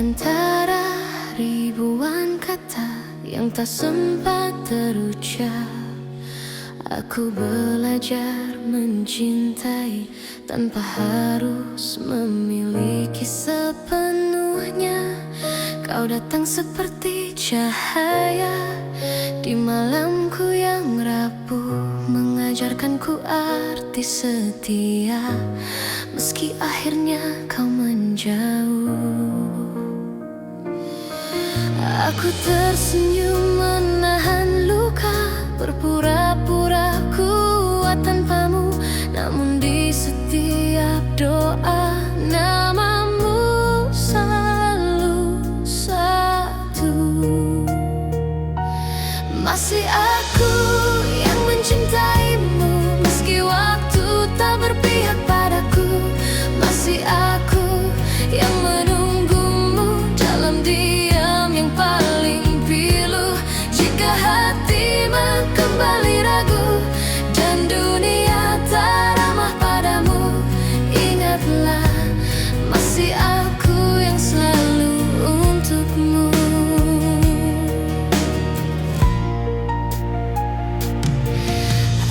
antara ribuan kata yang tak sempat terucap, aku belajar mencintai tanpa harus memiliki sepenuhnya. Kau datang seperti cahaya di malamku yang rapuh, mengajarkanku arti setia, meski akhirnya kau menjauh. Aku tersenyum menahan luka, berpura-pura kuat tanpamu, namun di setiap doa namamu selalu satu. Masih aku yang mencintaimu, meski waktu tak berpihak padaku. Masih aku yang menunggumu dalam diam yang paling pilu. Jika hatimu kembali ragu dan dunia tak ramah padamu, ingatlah masih aku yang selalu untukmu.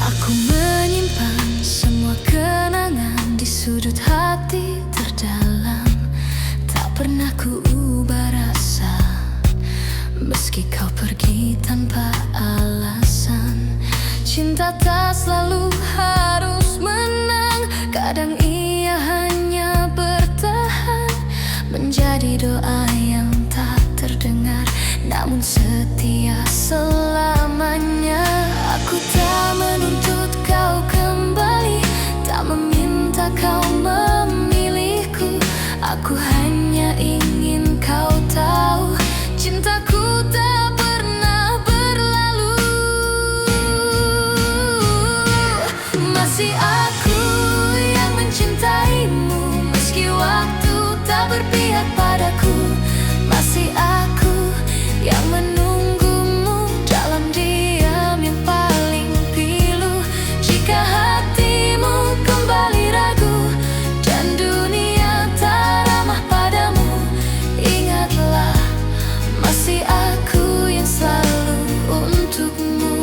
Aku menyimpan semua kenangan di sudut hati terdalam, tak pernah ku ubah rasa, meski kau pergi tanpa alasan. Cinta tak selalu harus menang, kadang ia hanya bertahan, menjadi doa yang tak terdengar, namun setia selamanya. Aku tak menuntut kau kembali, tak meminta kau memilihku. Aku hanya ingin kau tahu, cintaku tak pernah berlalu. Masih aku yang mencintaimu, meski waktu tak berpihak padaku. Masih aku yang menunggumu dalam diam yang paling pilu. Jika hatimu kembali ragu dan dunia tak ramah padamu, ingatlah masih aku yang selalu untukmu.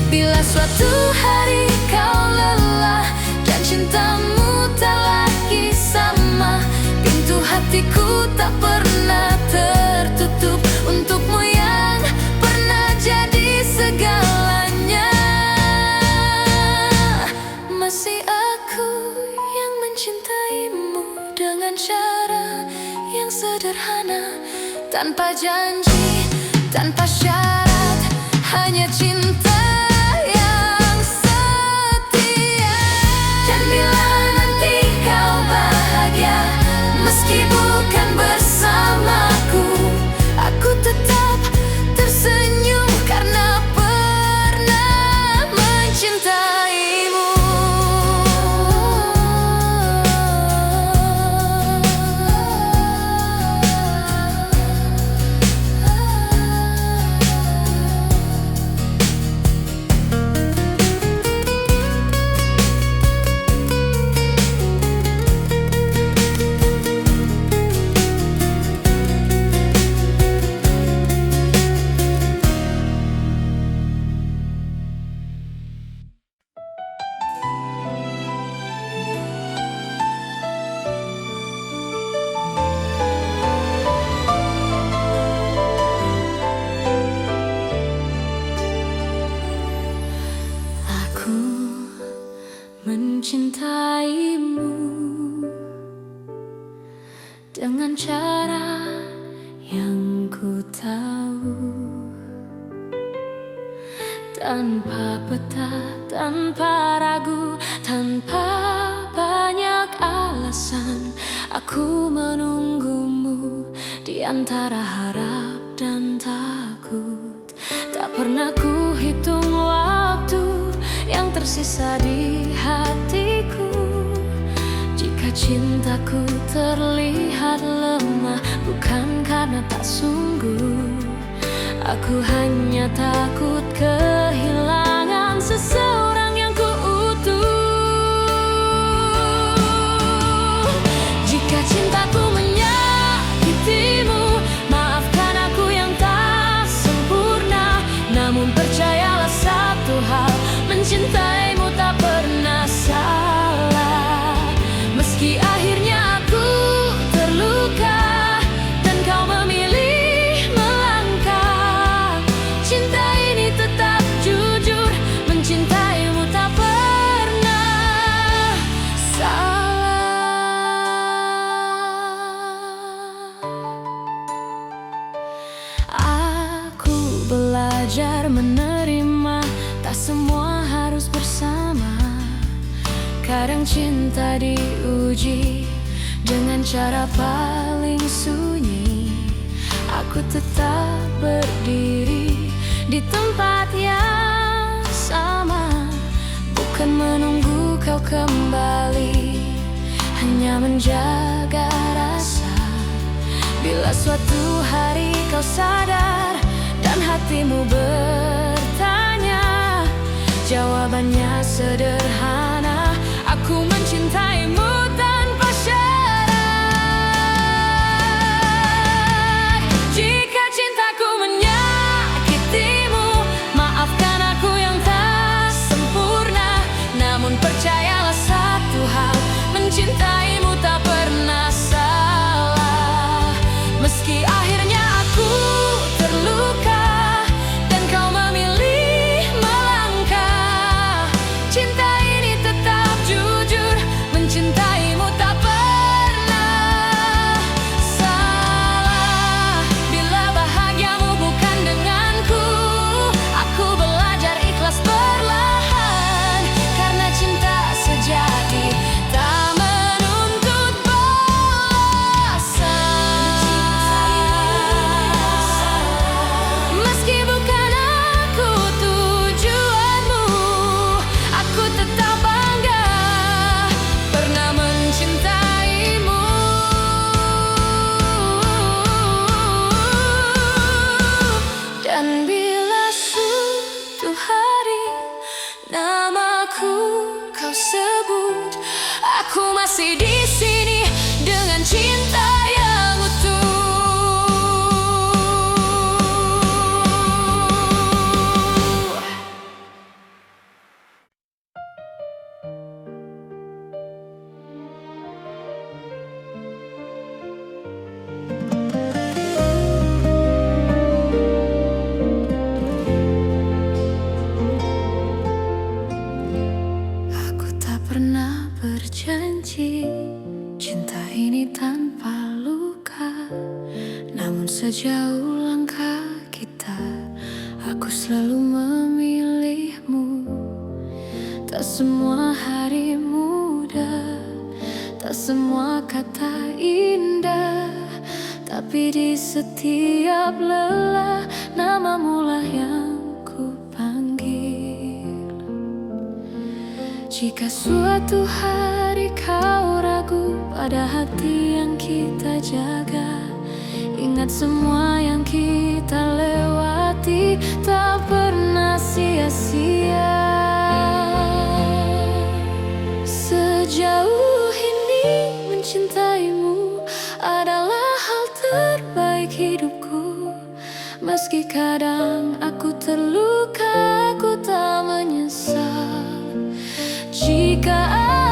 Bila suatu hari kau lelah dan cintamu tak lagi sama, pintu hatiku tak pernah tertutup untukmu yang pernah jadi segalanya. Masih aku yang mencintaimu dengan cara yang sederhana, tanpa janji, tanpa syarat, hanya cinta yang setia. Dan bila nanti kau bahagia, meski bukan bersamaku, aku tetap tersenyum karena pernah mencintaimu. Aku mencintaimu dengan cara yang ku tahu, tanpa peta, tanpa ragu, tanpa banyak alasan. Aku menunggumu di antara harap dan takut. Tak pernah ku hitung waktu yang tersisa di hatiku. Jika cintaku terlihat lemah, bukan karena tak sungguh, aku hanya takut kehilangan seseorang yang ku utuh. Jika cintaku menyala belajar menerima, tak semua harus bersama. Kadang cinta diuji dengan cara paling sunyi. Aku tetap berdiri di tempat yang sama, bukan menunggu kau kembali, hanya menjaga rasa. Bila suatu hari kau sadar dan hatimu bertanya, jawabannya sederhana: aku mencintaimu tanpa syarat. Jika cintaku menyakitimu, maafkan aku yang tak sempurna. Namun percayalah satu hal, mencintaimu tak pernah salah. Meski akhirnya aku terluka dan kau memilih melangkah, cinta ini tetap jujur, mencintaimu tak pernah salah. Bila bahagiamu bukan denganku, aku belajar ikhlas perlahan, karena cinta sejati tak menuntut balasan. Meski bukan aku tujuanmu, aku tetap bangga pernah mencintaimu. Dan bila suatu hari namaku kau sebut, aku masih di sini dengan cinta yang utuh. Aku tak pernah berjanji cinta ini tanpa luka, namun sejauh langkah kita, aku selalu memilihmu. Tak semua hari mudah, tak semua kata indah, tapi di setiap lelah namamulah yang ku panggil. Jika suatu hari kau ragu pada hati yang kita jaga, ingat semua yang kita lewati tak pernah sia-sia. Sejauh ini mencintaimu adalah hal terbaik hidupku. Meski kadang aku terluka, aku tak menyesal. Jika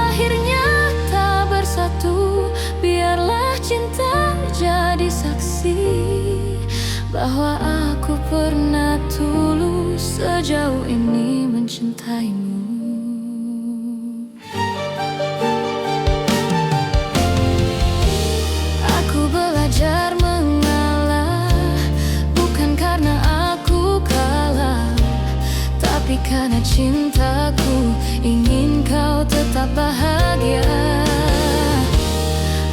akhirnya tak bersatu, biarlah cinta jadi saksi bahwa aku pernah tulus sejauh ini mencintaimu. Aku belajar mengalah, bukan karena aku kalah, tapi karena cintaku ingin kau tetap bahagia.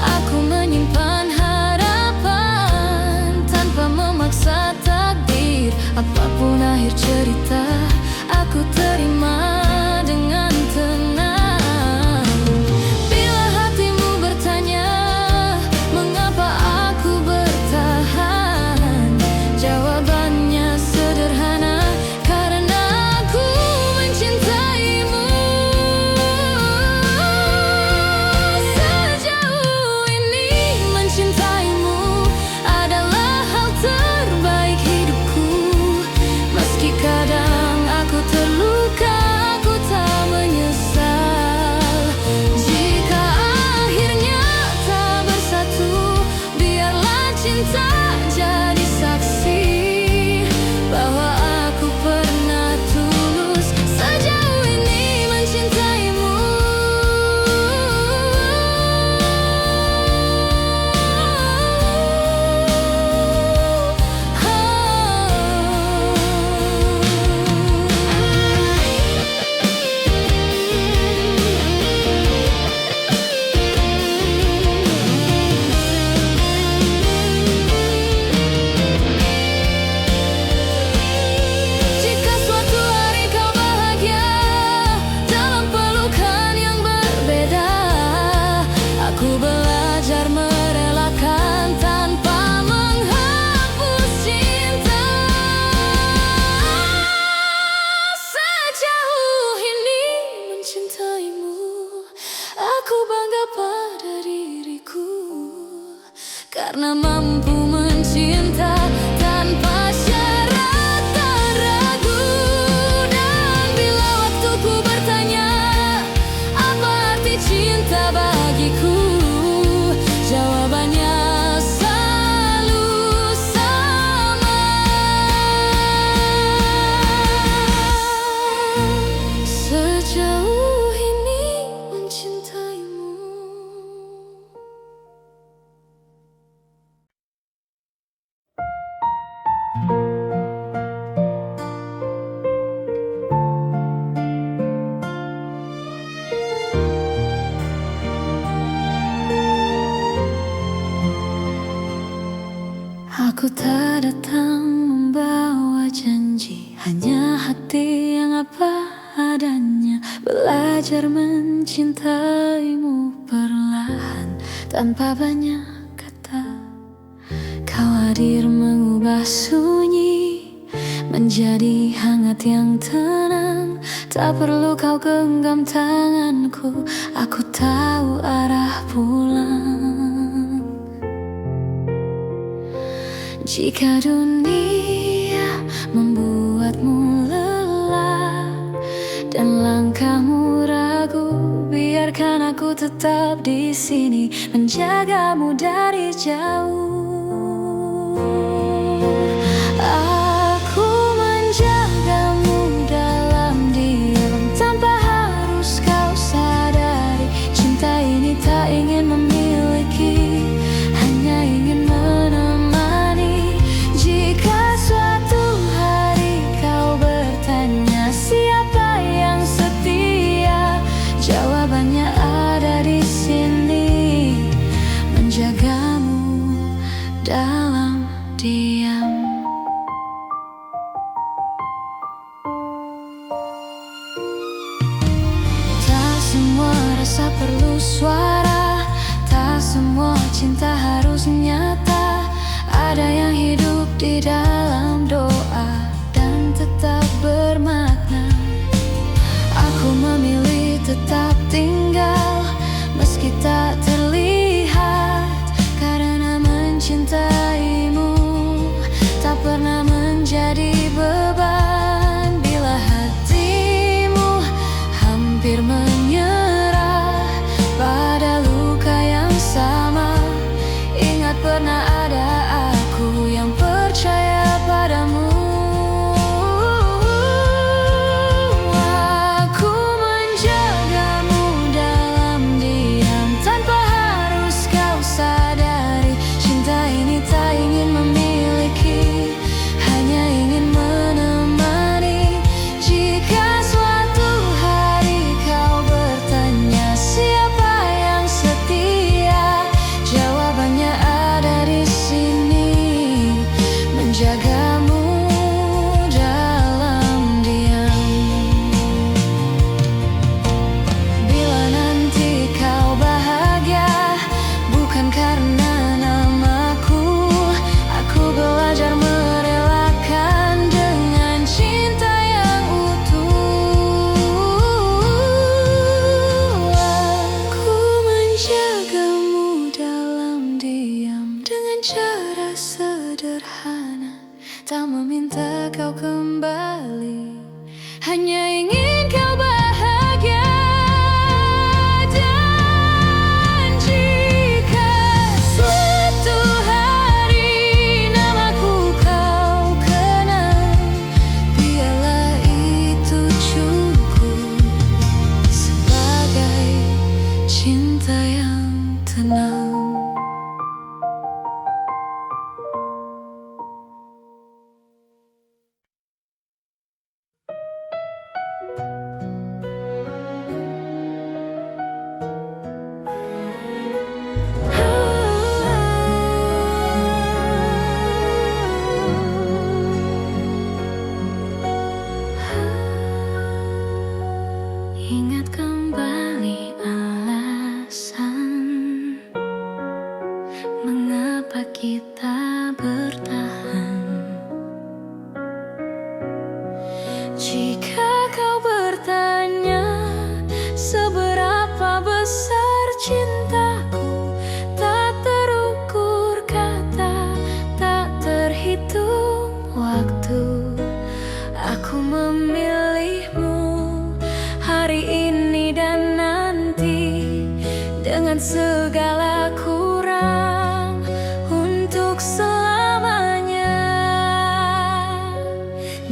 Aku menyimpan harapan tanpa memaksa takdir. Apapun akhir cerita, aku terima dengan tenang. Bila hatimu bertanya mengapa aku bertahan, jawabannya sederhana: karena aku mencintaimu. Sejauh ini mencintaimu adalah hal terbaik hidupku. Meski kadang aku terluka, aku tak menyesal. Jika akhirnya tak bersatu, biarlah cinta jadi saksi bahwa aku pernah tulus sejauh ini mencintaimu. karena mampu mencinta tanpa syarat dan ragu. Dan bila waktuku bertanya apa arti cinta bagiku, jawabannya selalu sama. Sejauh ini mencintaimu. Aku tak datang membawa janji, hanya hati yang apa adanya. Belajar mencintaimu perlahan tanpa banyak kata. Kau hadir mengubah sunyi menjadi hangat yang tenang. Tak perlu kau genggam tanganku, aku tahu arah pulang. Jika dunia membuatmu lelah dan langkahmu ragu, biarkan aku tetap di sini menjagamu dari jauh. Aku menjagamu dalam diam tanpa harus kau sadari. Cinta ini tak ingin memiliki, hanya ingin menemani. Jika suatu hari kau bertanya siapa yang setia, jawabannya ada di sini, menjagamu dalam diam. Tak semua rasa perlu suara, tak semua cinta harus nyata. Ada yang hidup di dalam doa dan tetap bermakna. Aku memilih tetap tinggal meski tak terlihat, karena mencintaimu tak pernah menjadi beban. Bila hatimu hampir menyerah pada luka yang sama, ingat pernah ada aku yang percaya padamu. Aku menjagamu dalam diam tanpa harus kau sadari. Cinta ini tak ingin memiliki, hanya ingin menemani. Jika suatu hari kau bertanya siapa yang setia, jawabannya ada di sini, menjagamu dalam diam. Bila nanti kau bahagia bukan karena namaku, aku belajar merelakan dengan cinta yang utuh. Aku menjagamu dalam diam dengan cara sederhana, tak meminta kau kembali, hanya ingin kau bahagia. Dan jika suatu hari namaku kau kenal, biarlah itu cukup sebagai cinta yang tenang. Ingat kembali alasan mengapa kita bertahan. Jika kau bertanya seberapa besar cintaku, tak terukur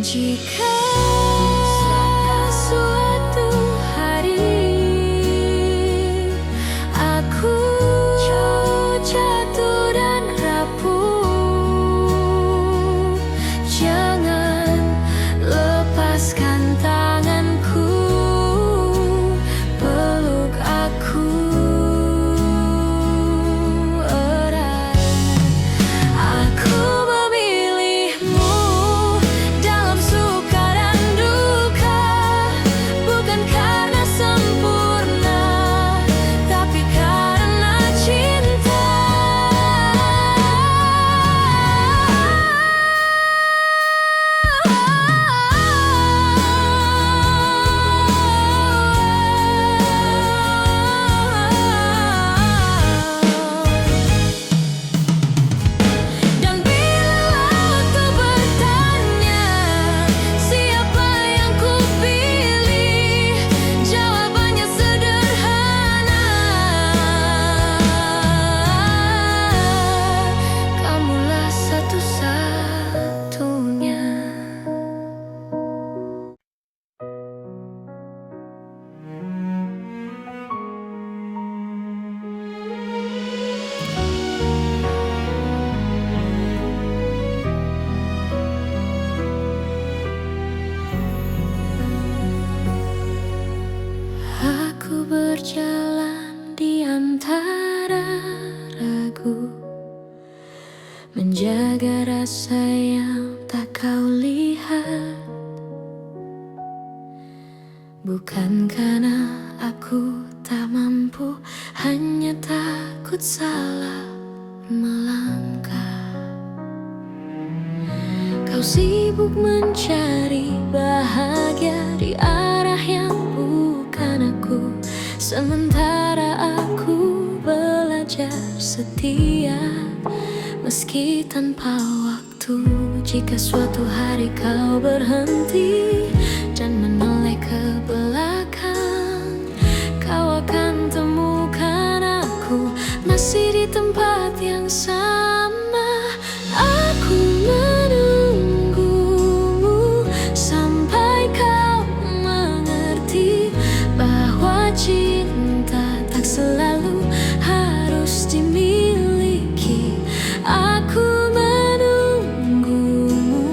Jika suatu hari aku jatuh dan rapuh, jangan lepaskan tanganku, peluk aku erat. Aku memilihmu dalam suka dan duka, bukan karena sempurna, tapi karena cinta. Dan bila waktu bertanya siapa yang kupilih, jawabannya sederhana, kamulah satu-satunya. Aku berjalan di antara ragu, menjaga rasa yang tak kau lihat. Bukan karena aku tak mampu, hanya takut salah melangkah. Kau sibuk mencari bahagia di arah yang bukan aku, sementara aku belajar setia meski tanpa waktu. Jika suatu hari kau berhenti dan menoleh ke belakang, kau akan temukan aku masih di tempat yang sama. Aku menunggumu sampai kau mengerti bahwa cinta tak selalu harus dimiliki. Aku menunggumu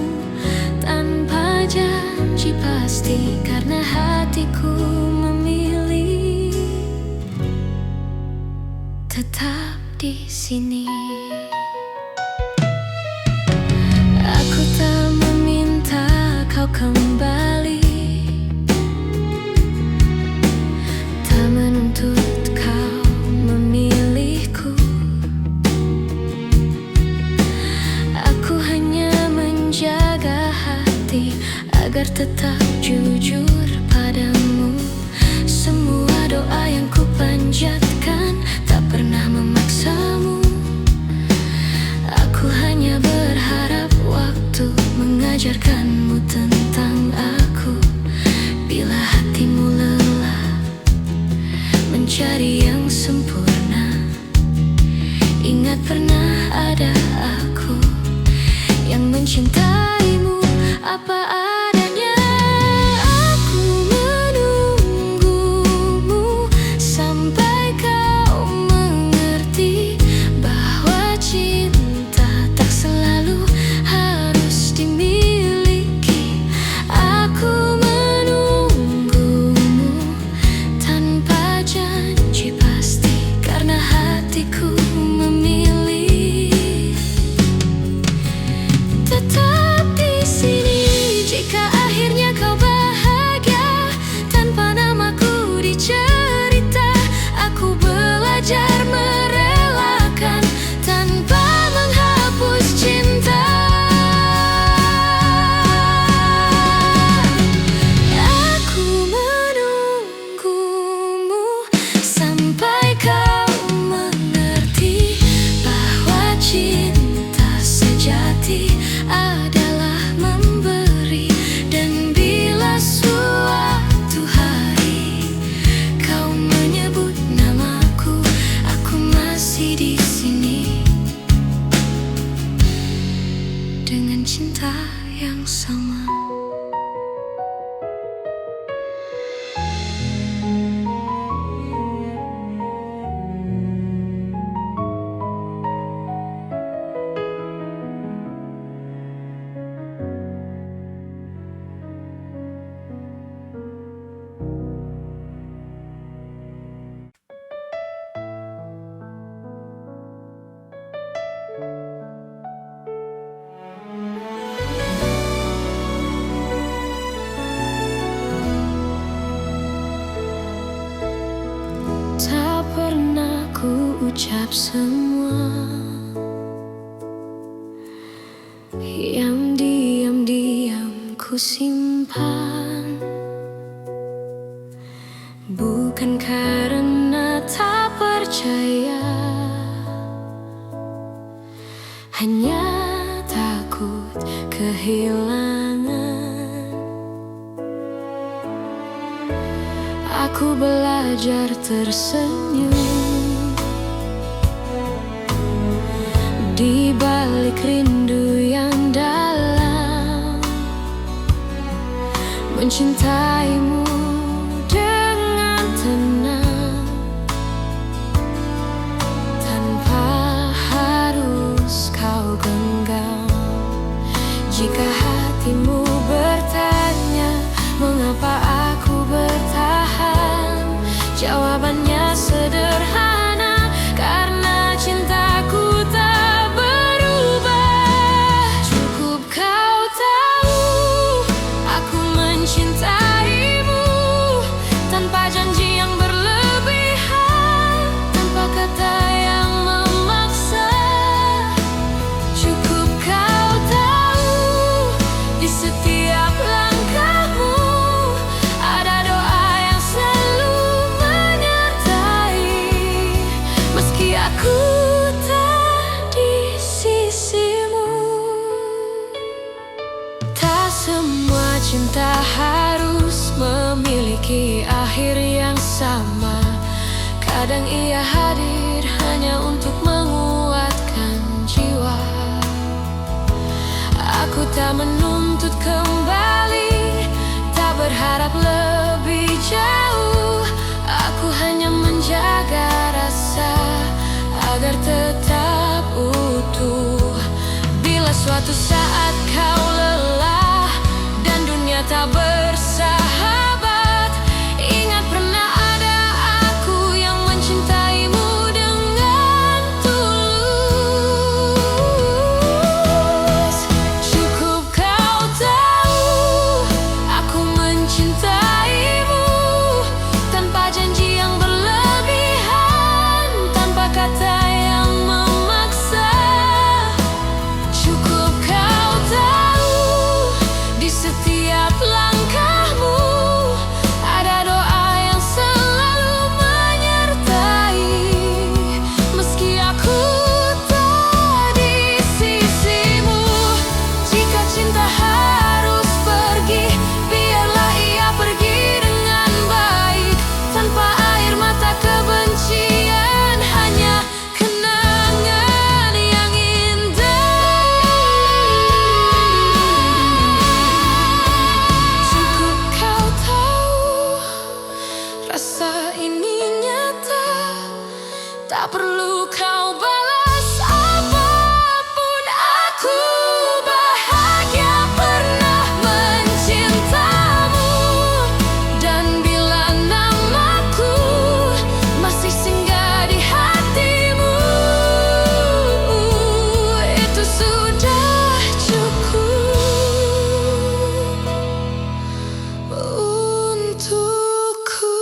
tanpa janji pasti, karena hatiku memilih tetap di sini. Aku tak meminta kau kembali, tak menuntut kau memilihku. Aku hanya menjaga hati agar tetap jujur padamu. Semua doa yang ku panjatkan tak pernah memaksamu. Aku hanya berharap waktu mengajarkanmu tentang aku. Bila hatimu lelah mencari yang sempurna, ingat pernah ada aku yang mencintaimu apa adanya. Aku menunggumu sampai kau mengerti bahwa cinta tak selalu harus dimiliki. Aku menunggumu tanpa janji pasti, karena hatiku memilih tetap di sini. Jika akhirnya kau bahagia tanpa namaku di cerita, aku belajar merelakan tanpa menghapus cinta. Aku menunggumu sampai kau mengerti bahwa cinta sejati adalah memberi. Dan bila suatu hari kau menyebut namaku, aku masih di sini dengan cinta yang sama. ucap semua yang diam-diam ku simpan, bukan karena tak percaya, hanya takut kehilangan. Aku belajar tersenyum di balik rindu yang dalam, mencintaimu dengan tenang, tanpa harus kau genggam. Jika hatimu bertanya mengapa aku bertahan, jawabannya sederhana, karena cintaku tak berubah. Cukup kau tahu aku mencintaimu, tanpa janji yang berlebihan, tanpa kata yang memaksa. Cukup kau tahu di setiap langkahmu ada doa yang selalu menyertai, meski aku tak di sisimu. Tak semua cinta harus memiliki akhir yang sama. Kadang ia hadir hanya untuk menguatkan jiwa. Aku tak menuntut kembali, tak berharap lebih jauh. Aku hanya menjaga rasa agar tetap utuh. Bila suatu saat kau lelah dan dunia tak bersahabat, ingat pernah ada aku yang mencintaimu dengan tulus. Cukup kau tahu aku mencintaimu, tanpa janji yang berlebihan, tanpa kata yang memaksa. Cukup kau tahu di setiap langkahmu ada doa yang selalu menyertai, meski aku tak di sisimu. Jika cinta harus pergi, biarlah ia pergi dengan baik, tanpa air mata kebencian, hanya kenangan yang indah. Cukup kau tahu rasa ini nyata, tak perlu kau balas apapun. Aku bahagia pernah mencintamu, dan bila namaku masih singgah di hatimu, itu sudah cukup untukku.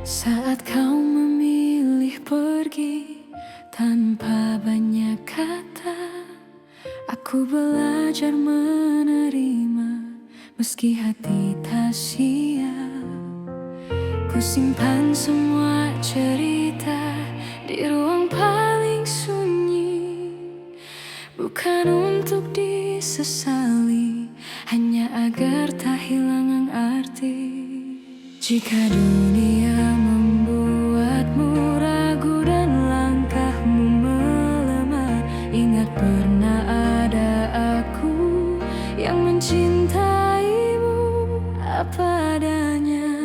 Saat kau memilih pergi tanpa banyak kata, aku belajar menerima meski hati tak siap. Ku simpan semua cerita di ruang paling sunyi, bukan untuk disesali, hanya agar tak hilang arti. Jika dunia membuatmu ragu dan langkahmu melemah, ingat pernah ada aku yang mencintaimu apa adanya.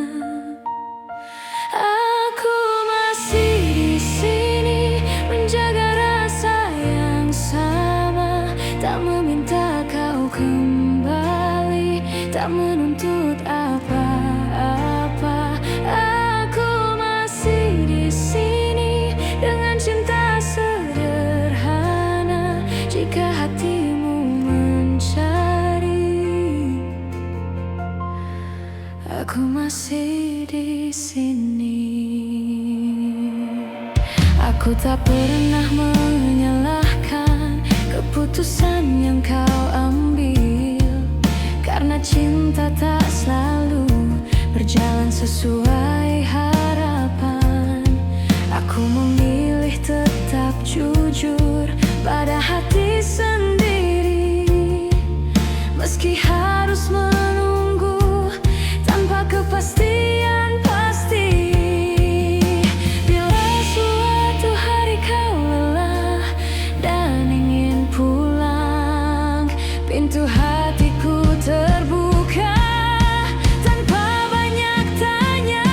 Aku masih di sini menjaga rasa yang sama, tak meminta kau kembali, tak menuntut apa-apa. Aku masih di sini dengan cinta sederhana. Jika hatimu mencari, aku masih di sini. Aku tak pernah menyalahkan keputusan yang kau ambil, karena cinta tak selalu berjalan sesuai harapan. Aku memilih tetap jujur pada hati sendiri, meski harus menunggu tanpa kepastian pasti. Bila suatu hari kau lelah dan ingin pulang, pintu hatiku terbuka tanpa banyak tanya.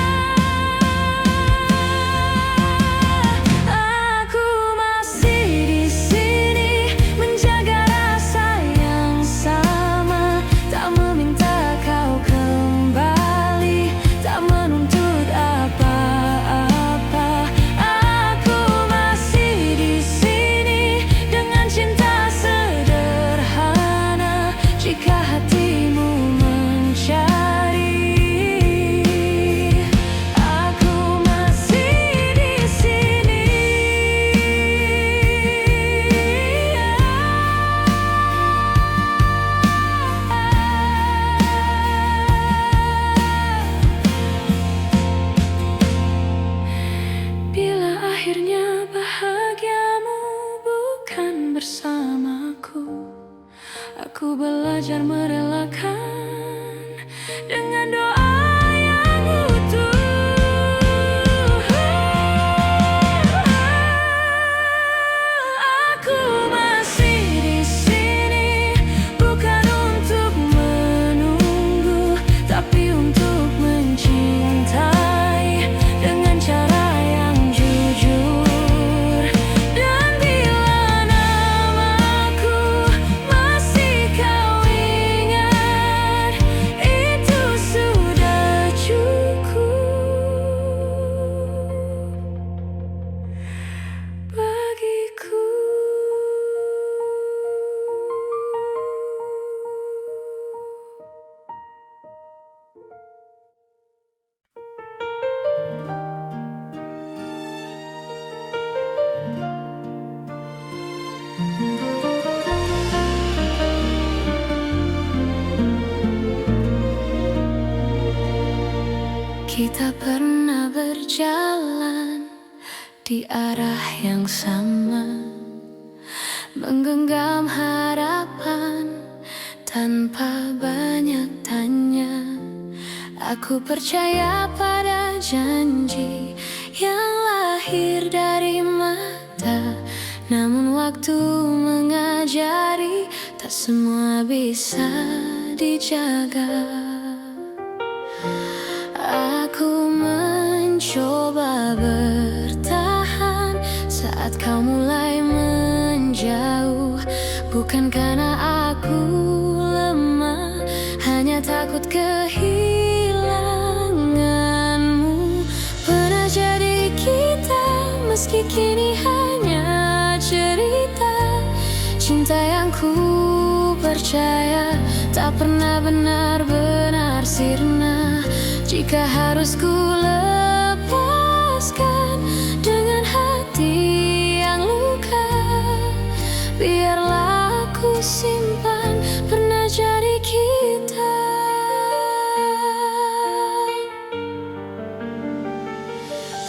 Aku masih di sini menjaga rasa yang sama, tak meminta kau kembali, tak menuntut apa-apa. Aku masih di sini dengan cinta sederhana. Jika hatimu mencari, aku masih di sini. Bila akhirnya bahagiamu bukan bersamaku, aku belajar merelakan dengan doa yang utuh. Aku masih di sini bukan untuk menunggu, tapi untuk mencintai dengan cara yang jujur. Dan bila namaku masih kau ingat, itu sudah cukup bagiku. Kita pernah berjalan di arah yang sama, menggenggam harapan tanpa banyak tanya. Aku percaya pada janji yang lahir dari mata, namun waktu mengajari tak semua bisa dijaga. Aku mencoba bertahan saat kau mulai menjauh, bukan karena aku lemah, hanya takut kehilanganmu. Pernah jadi kita, meski kini hanya cerita. Cinta yang ku percaya tak pernah benar-benar sirna. Jika harus ku lepaskan dengan hati yang luka, biarlah aku simpan pernah jadi kita.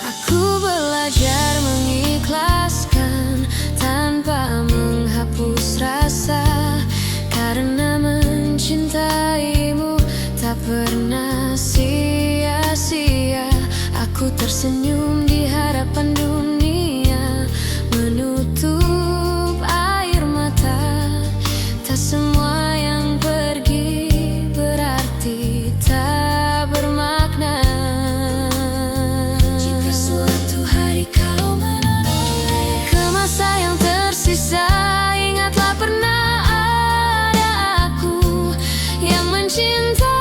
Aku belajar mengikhlaskan tanpa menghapus rasa, karena mencintaimu tak pernah sia-sia. Aku tersenyum di hadapan dunia, menutup air mata. Tak semua yang pergi berarti tak bermakna. Jika suatu hari kau menoleh ke masa yang tersisa, ingatlah pernah ada aku yang mencintai.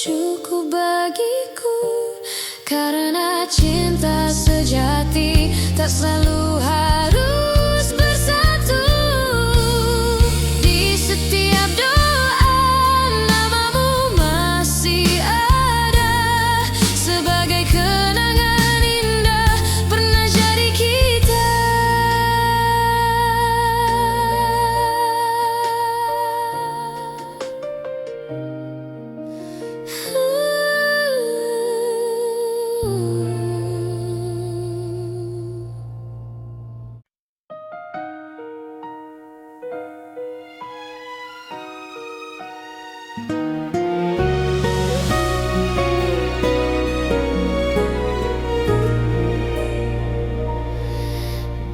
cukup bagiku, karena cinta sejati tak selalu harus bersatu. Di setiap doa namamu masih ada, sebagai kenangan indah pernah jadi kita.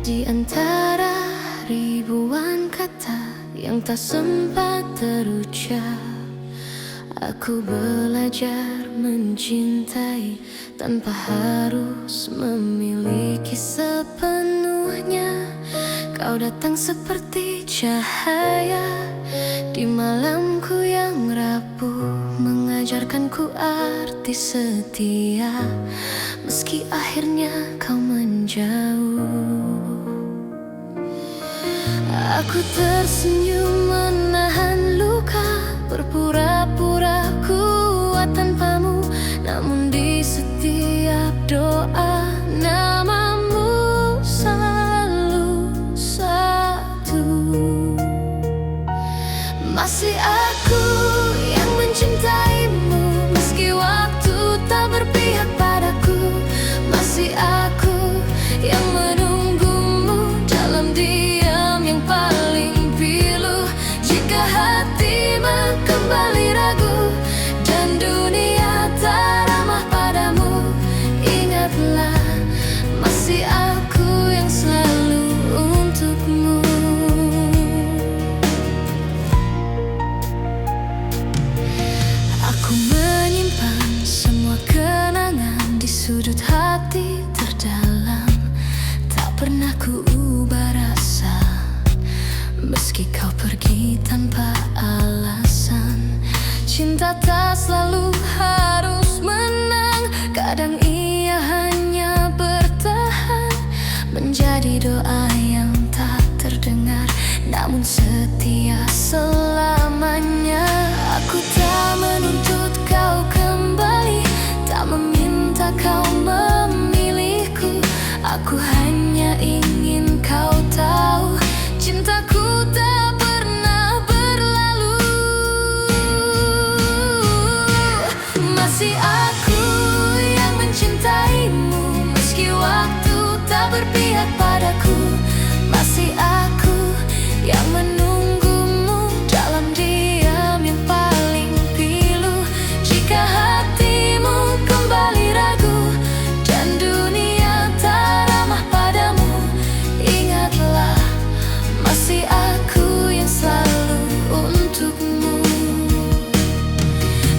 Di antara ribuan kata yang tak sempat terucap, aku belajar mencintai tanpa harus memiliki sepenuhnya. Kau datang seperti cahaya di malamku yang rapuh, mengajarkanku arti setia, meski akhirnya kau menjauh. Aku tersenyum menahan luka, berpura-pura kuat tanpamu, namun di setiap doa namamu selalu satu. Masih aku yang mencintaimu, meski waktu tak berpihak padaku. Masih aku yang menunggumu dalam diam yang paling pilu. Jika hatimu kembali ragu dan dunia tak ramah padamu, ingatlah masih aku yang selalu untukmu. Aku menyimpan semua kenangan di sudut hati terdalam, tak pernah ku ubah rasa, meski kau pergi tanpa alasan. Cinta tak selalu harus menang, kadang ia hanya bertahan, menjadi doa yang tak terdengar, namun setia selamanya. Aku tak menuntut kau kembali, tak meminta kau memilihku. Aku hanya ingin kau tahu, cintaku tak pernah berlalu. Masih aku yang mencintaimu, meski waktu tak berpihak padaku. Masih aku yang menunggumu dalam diam yang paling pilu. Jika hatimu kembali ragu dan dunia tak ramah padamu, ingatlah masih aku yang selalu untukmu.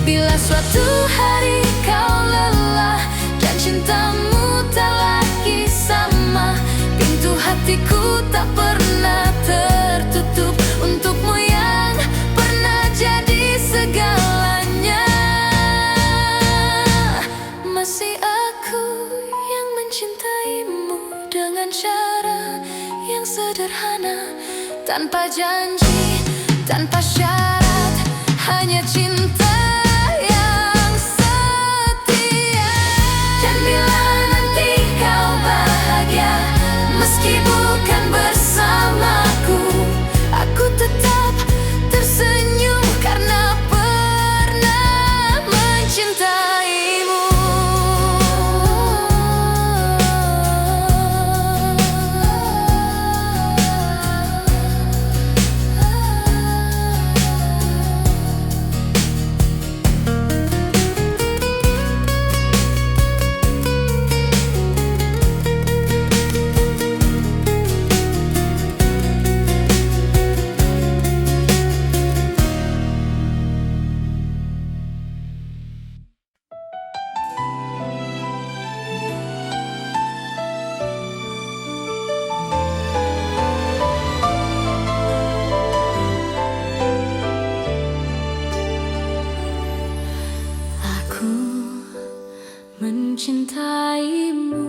Bila suatu hari kau lelah dan cintamu tak lagi sama, pintu hatiku tak pernah tertutup untukmu yang pernah jadi segalanya. Masih aku yang mencintaimu dengan cara yang sederhana, tanpa janji, tanpa syarat, hanya cinta yang setia. Dan bila nanti kau bahagia, meski bukan bersamaku, aku tetap tersenyum karena pernah mencintaimu. mencintaimu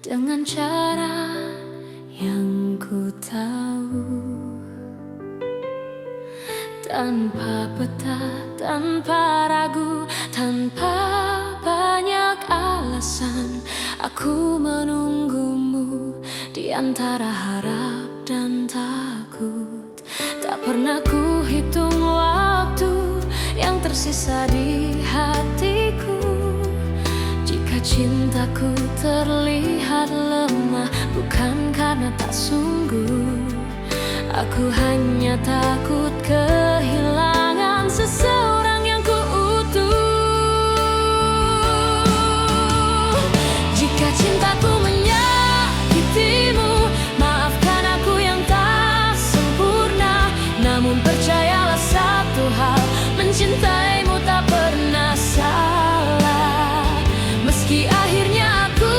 dengan cara yang ku tahu, tanpa peta, tanpa ragu, tanpa banyak alasan. Aku menunggumu di antara harap dan takut. Tak pernah ku hitung waktu yang tersisa di hatiku. Jika cintaku terlihat lemah, bukan karena tak sungguh. Aku hanya takut kehilangan seseorang yang ku utuh. Jika cintaku menyakitimu, maafkan aku yang tak sempurna. Namun percayalah satu hal, mencintaimu tak pernah salah. Meski akhirnya aku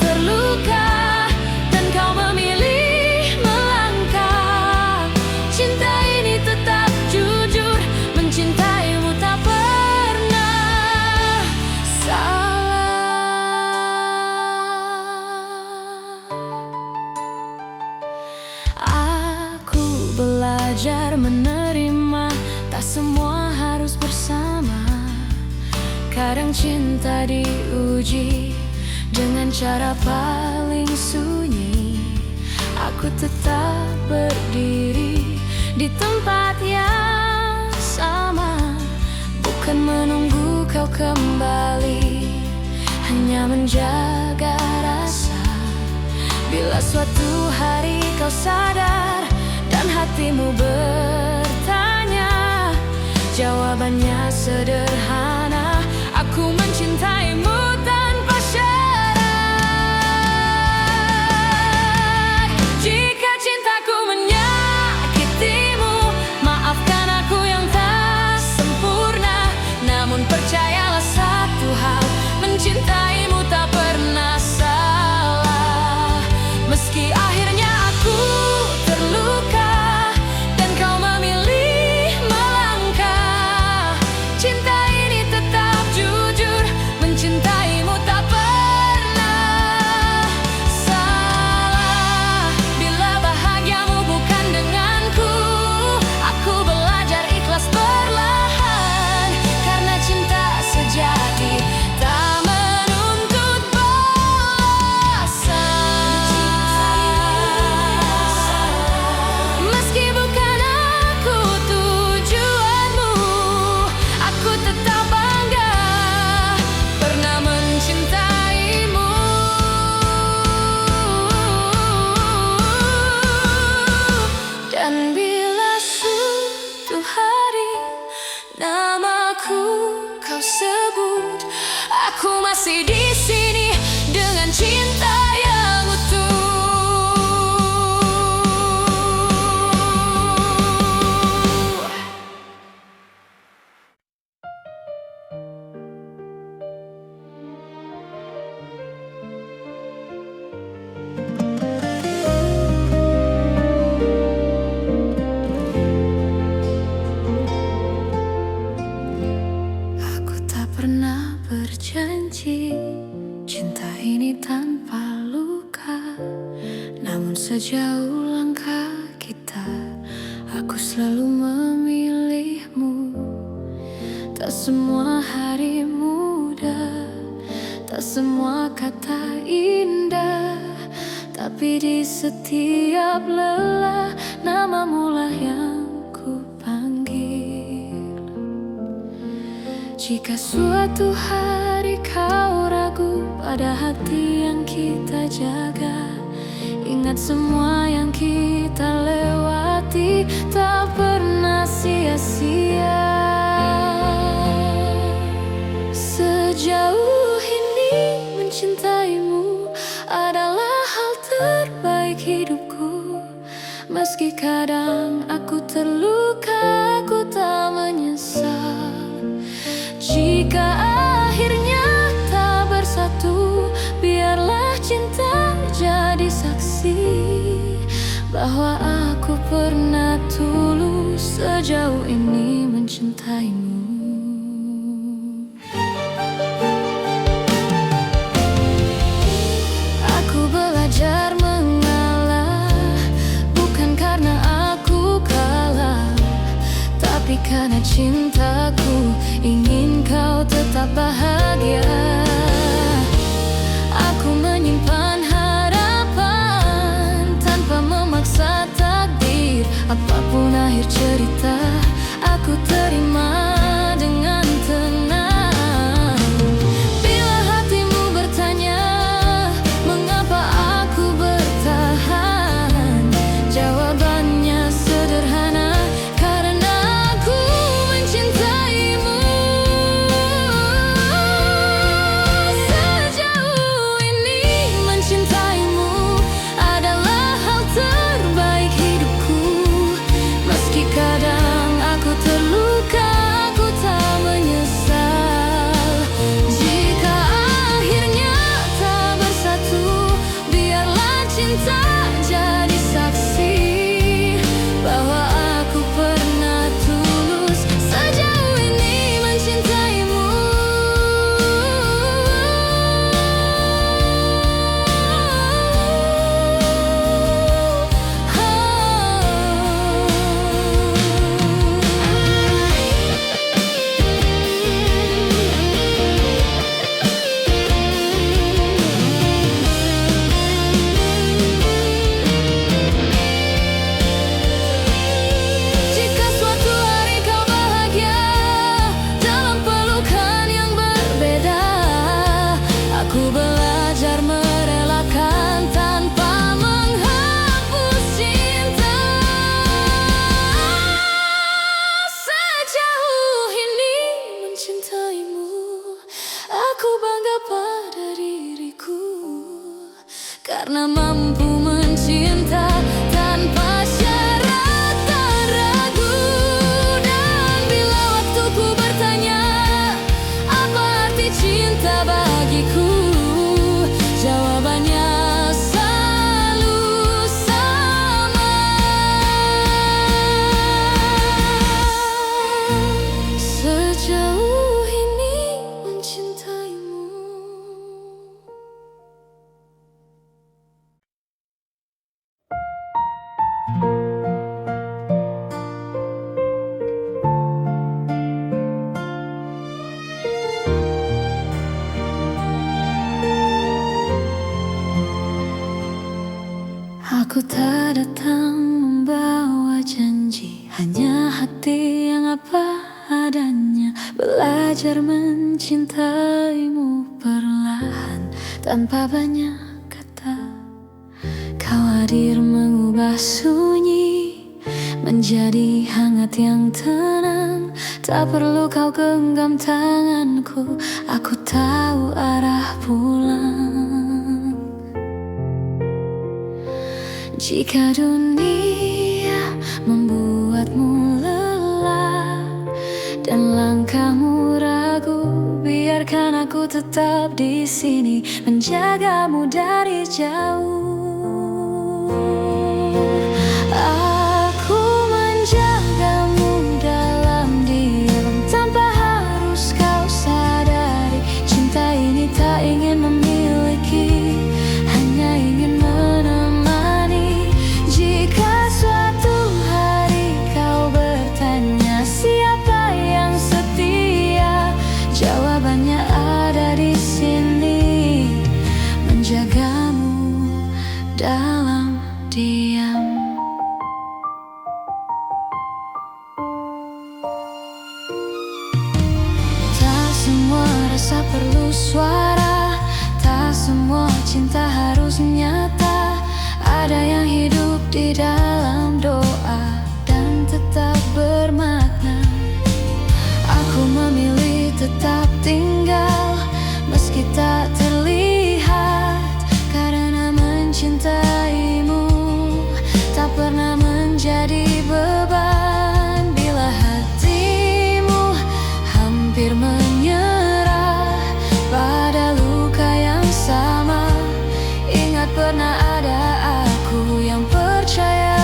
terluka dan kau memilih melangkah, cinta ini tetap jujur, mencintaimu tak pernah salah. Aku belajar menerima, tak semua harus bersama. Kadang cinta diuji dengan cara paling sunyi. Aku tetap berdiri di tempat yang sama, bukan menunggu kau kembali, hanya menjaga rasa. Bila suatu hari kau sadar dan hatimu bertanya, jawabannya sederhana: aku mencintaimu tanpa syarat. Jika cintaku menyakitimu, maafkan aku yang tak sempurna. Namun percayalah satu hal, mencintaimu tak pernah salah. Meski akhirnya aku terluka dan kau memilih melangkah, cinta ini tetap jujur, mencintaimu tak pernah salah. Bila bahagiamu bukan denganku, aku belajar ikhlas perlahan, karena cinta sejati tak menuntut balasan. Meski bukan aku tujuanmu, aku tetap bangga pernah mencintaimu. Dan bila suatu hari namaku kau sebut, aku masih di sini dengan cinta yang utuh. Aku tak pernah berjanji cinta ini tanpa luka. Namun sejauh langkah kita, aku selalu memilihmu. Tak semua hari mudah, tak semua kata indah, tapi di setiap lelah, namamulah yang ku panggil. Jika suatu hari kau ragu pada hati yang kita jaga, ingat semua yang kita lewati tak pernah sia-sia. Sejauh ini mencintaimu adalah hal terbaik hidupku. Meski kadang aku terluka, aku tak menyesal. Jika akhirnya tak bersatu, biarlah cinta jadi saksi bahwa aku pernah tulus sejauh ini mencintaimu. tetap bahagia. Aku menyimpan harapan tanpa memaksa takdir. Apapun akhir cerita, aku terima dengan tenang. Bila hatimu bertanya mengapa aku bertahan, jawabannya sederhana, karena aku mencintaimu. Sejauh ini mencintaimu adalah hal terbaik hidupku. Meski kadang aku terluka, aku tak menyesal. Jika akhirnya tak bersatu, biarlah cinta jadi saksi bahwa aku pernah tulus sejauh ini mencintaimu. Jika suatu hari kau bahagia dalam pelukan yang berbeda, aku belajar merelakan tanpa menghapus cinta. Sejauh ini mencintaimu, aku bangga pada diriku, karena mampu mencinta tanpa syarat dan ragu. Dan bila waktuku bertanya apa arti cinta bagiku, jawabannya selalu sama. Sejauh ini mencintaimu. Aku tak datang membawa janji, hanya hati yang apa adanya. Belajar mencintaimu perlahan tanpa banyak kata. Kau hadir mengubah sunyi menjadi hangat yang tenang. Tak perlu kau genggam tanganku, aku tahu arah pulang. Jika dunia membuatmu lelah dan langkahmu ragu, biarkan aku tetap di sini menjagamu dari jauh. Aku menjagamu dalam diam tanpa harus kau sadari. Cinta ini tak ingin memiliki, hanya ingin menemani. Jika suatu hari kau bertanya siapa yang setia, jawabannya ada di sini, menjagamu dalam diam. Tak semua rasa perlu suara, tak semua cinta harus nyata. Ada yang hidup di dalam doa dan tetap bermakna. Aku memilih tetap tinggal meski tak terlihat, karena mencintaimu tak pernah menjadi beban. Bila hatimu hampir menyerah pada luka yang sama, ingat pernah ada aku yang percaya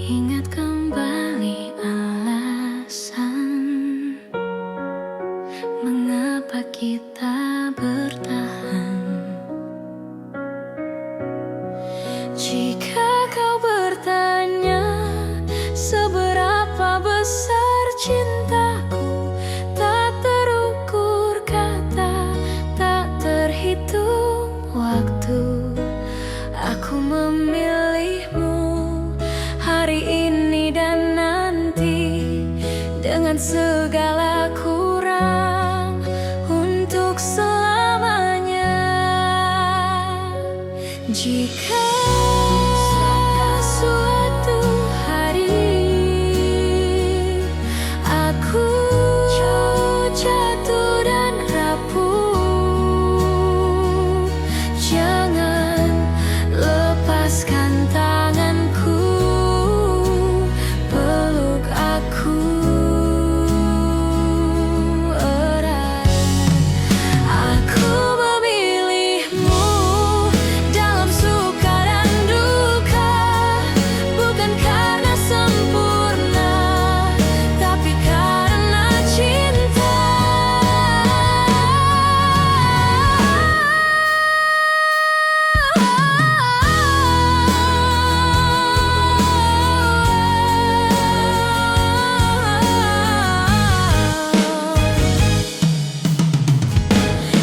Ingat kembali alasan mengapa kita bertahan. Jika kau bertanya seberapa besar cintaku, tak terukur kata, tak terhitung waktu. Aku memilihmu hari ini dan nanti, dengan segala kurang, untuk selamanya. Jika suatu hari aku jatuh dan rapuh, jangan lepaskan tanganku, peluk aku erat. Aku memilihmu dalam suka dan duka, bukan karena sempurna, tapi karena cinta.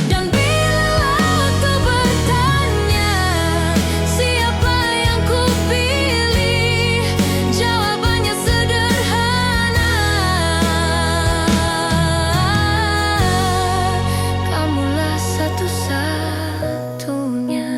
Dan bila waktu bertanya siapa yang kupilih, jawabannya sederhana: kamulah satu-satunya.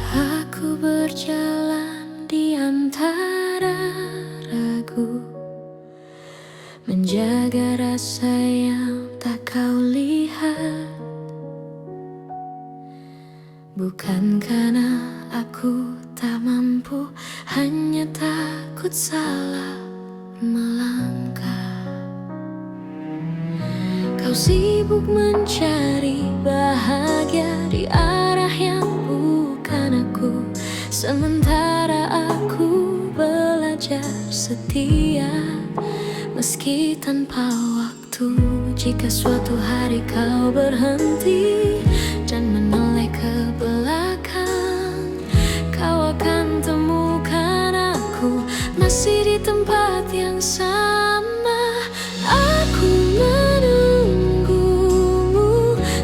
Aku berjalan di antara ragu, menjaga rasa yang tak kau lihat. Bukan karena aku tak mampu, hanya takut salah melangkah. Kau sibuk mencari bahagia di arah yang bukan aku, sementara aku belajar setia meski tanpa waktu. Jika suatu hari kau berhenti dan menoleh ke belakang, kau akan temukan aku masih di tempat yang sama. Aku menunggumu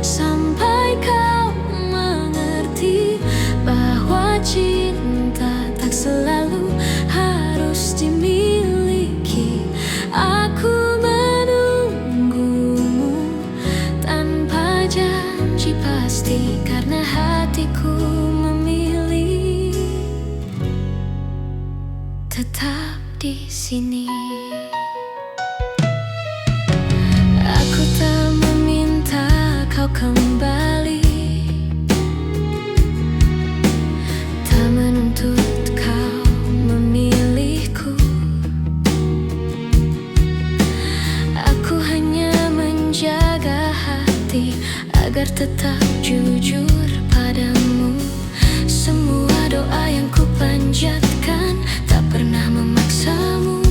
sampai kau mengerti bahwa cinta tak selalu harus dimiliki. Aku menunggumu tanpa janji pasti, karena hatiku memilih tetap di sini. Aku tak meminta kau kembali, tak menuntut kau memilihku. Aku hanya menjaga hati agar tetap jujur padamu. Semua doa yang ku panjatkan tak pernah memaksamu.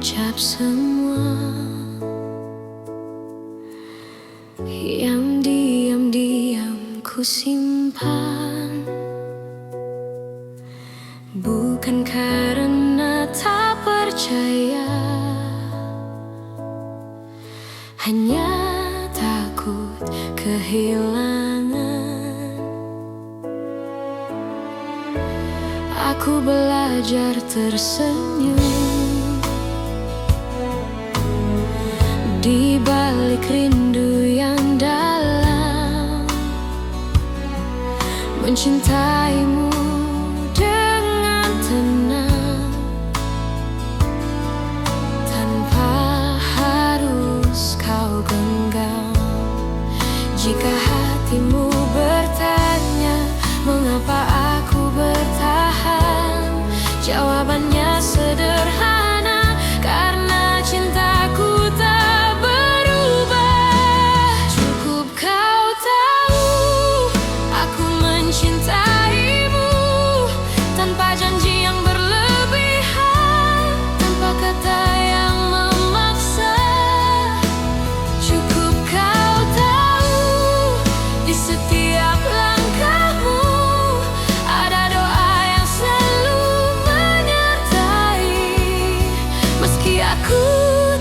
mengucap semua yang diam-diam ku simpan. Bukan karena tak percaya, hanya takut kehilangan. Aku belajar tersenyum di balik rindu yang dalam, mencintaimu dengan tenang tanpa harus kau genggam. Jika hatimu bertanya mengapa aku bertahan, jawabannya sederhana, karena cintaku tak berubah. Cukup kau tahu aku mencintaimu tanpa janji yang berlebihan, tanpa kata yang memaksa. Cukup kau tahu di setiap langkahmu ada doa yang selalu menyertai, meski aku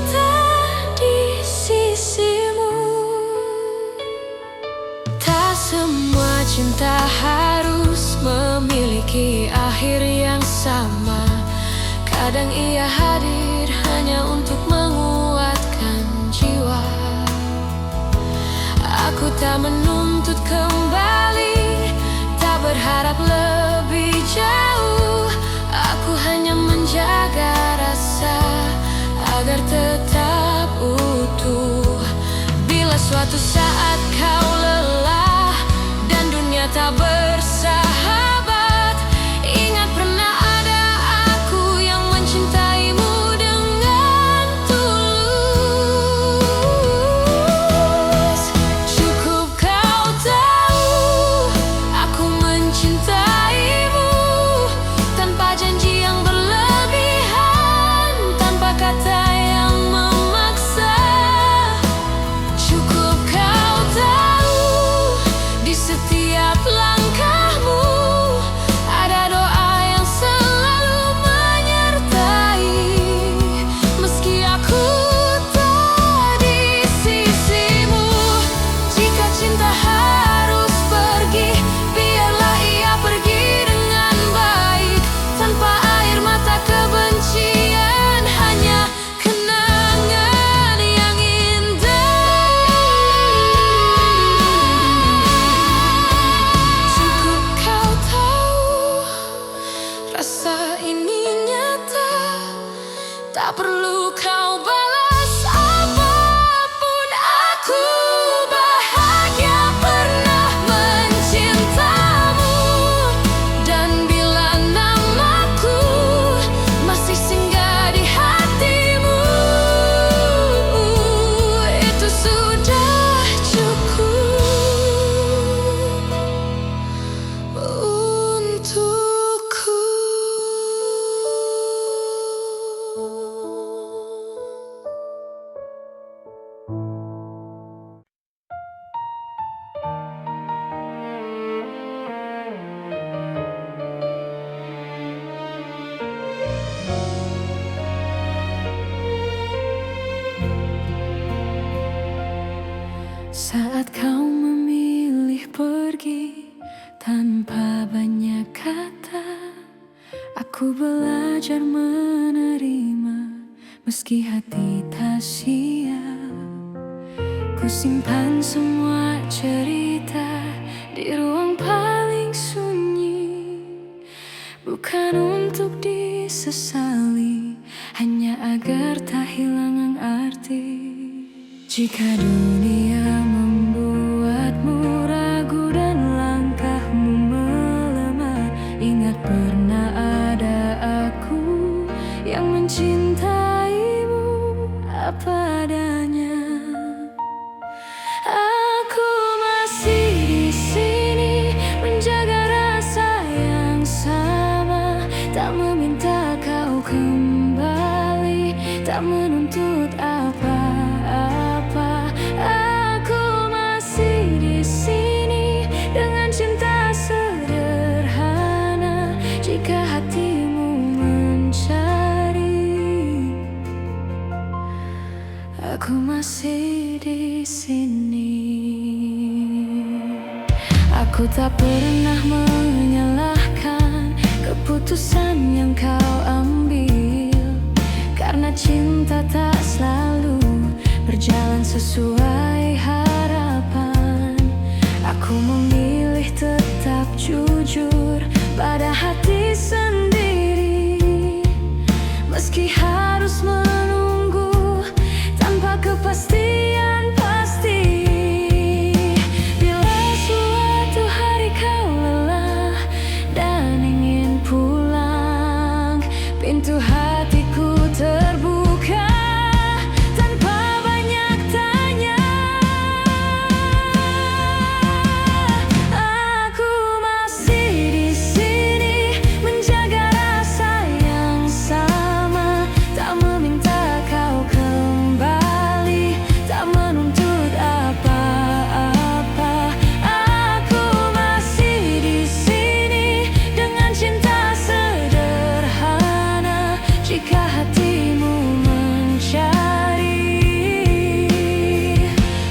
tak di sisimu. Tak semua cinta harus memiliki akhir yang sama. Kadang ia hadir hanya untuk menguatkan jiwa. Aku tak menuntut kembali, tak berharap lebih jauh. Aku hanya menjaga rasa agar tetap utuh. Bila suatu saat kau lelah dan dunia tak bersahabat, ingat pernah ada aku yang mencintaimu dengan tulus. Cukup kau tahu aku mencintaimu tanpa janji yang berlebihan, tanpa kata yang memaksa. Cukup kau tahu di setiap langkahmu ada doa yang selalu menyertai, meski aku tak di sisimu. Jika cinta harus pergi, biarlah ia pergi dengan baik, tanpa air mata kebencian, hanya kenangan yang indah. Cukup kau tahu rasa ini nyata, tak perlu kau balas apapun. Aku bahagia pernah mencintamu, dan bila namaku masih singgah di hatimu, itu sudah cukup untukku. Saat kau memilih pergi tanpa banyak kata, aku belajar menerima meski hati tak siap. Ku simpan semua cerita di ruang paling sunyi, bukan untuk disesali, hanya agar tak hilang arti. Jika dunia membuatmu ragu dan langkahmu melemah, ingat pernah ada aku yang mencintaimu apa adanya. Aku masih di sini menjaga rasa yang sama, tak meminta kau kembali, tak hatimu mencari, aku masih di sini. Aku tak pernah menyalahkan keputusan yang kau ambil, karena cinta tak selalu berjalan sesuai harapan. Aku memilih tetap jujur pada hati sendiri, meski harus menunggu tanpa kepastian pasti. Bila suatu hari kau lelah dan ingin pulang, pintu hatiku terbuka tanpa banyak tanya. Aku masih di sini menjaga rasa yang sama, tak meminta kau kembali, tak menuntut apa-apa. Aku masih di sini dengan cinta sederhana, jika hatimu mencari.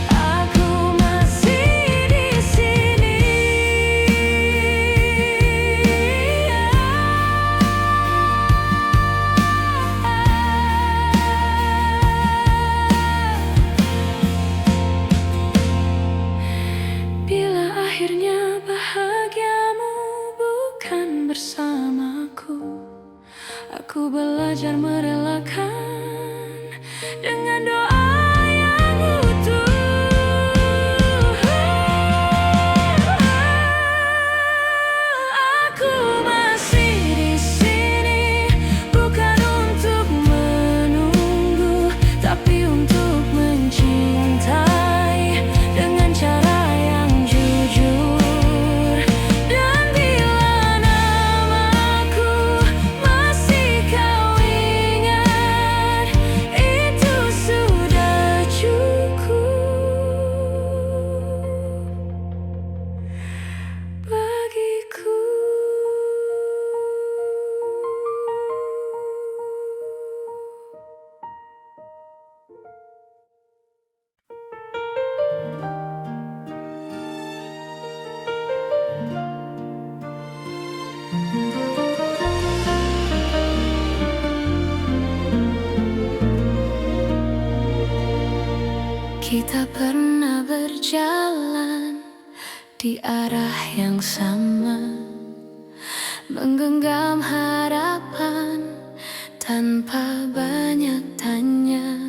Aku masih di sini. Bila akhirnya bahagiamu bukan bersamaku, aku belajar merelakan dengan doa yang utuh. Aku masih di sini bukan untuk menunggu, tapi untuk mencintai dengan cara yang jujur. Dan bila namaku masih kau ingat, itu sudah cukup bagiku. Kita pernah berjalan di arah yang sama, menggenggam harapan tanpa banyak tanya.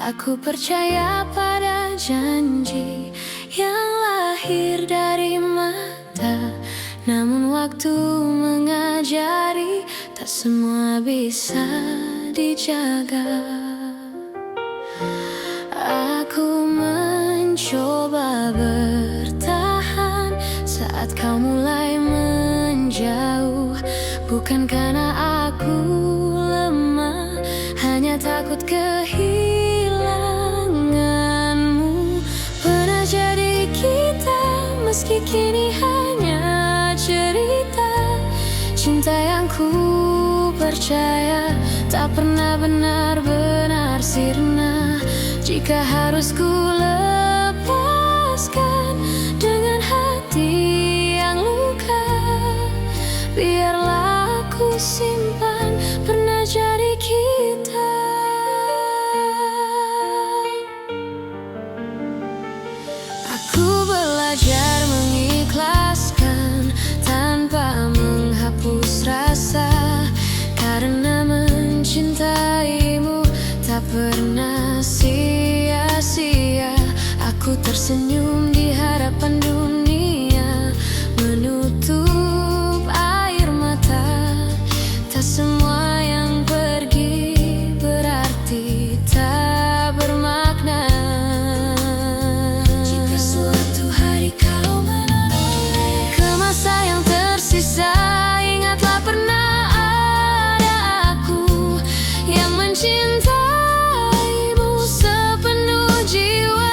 Aku percaya pada janji yang lahir dari mata, namun waktu mengajari tak semua bisa dijaga. Aku mencoba bertahan saat kau mulai menjauh, bukan karena aku lemah, hanya takut kehilanganmu. Pernah jadi kita, meski kini hanya cerita. Cinta yang ku percaya tak pernah benar-benar sirna. Jika harus ku lepaskan dengan hati yang luka, biarlah aku simpan pernah jadi kita. Aku belajar mengikhlaskan tanpa menghapus rasa, karena mencintaimu tak pernah sia-sia. Aku tersenyum di hadapan dunia, menutup air mata. Tak semua yang pergi berarti tak bermakna. Jika suatu hari kau menoleh ke masa yang tersisa, ingatlah pernah ada aku yang mencintaimu sepenuh jiwa.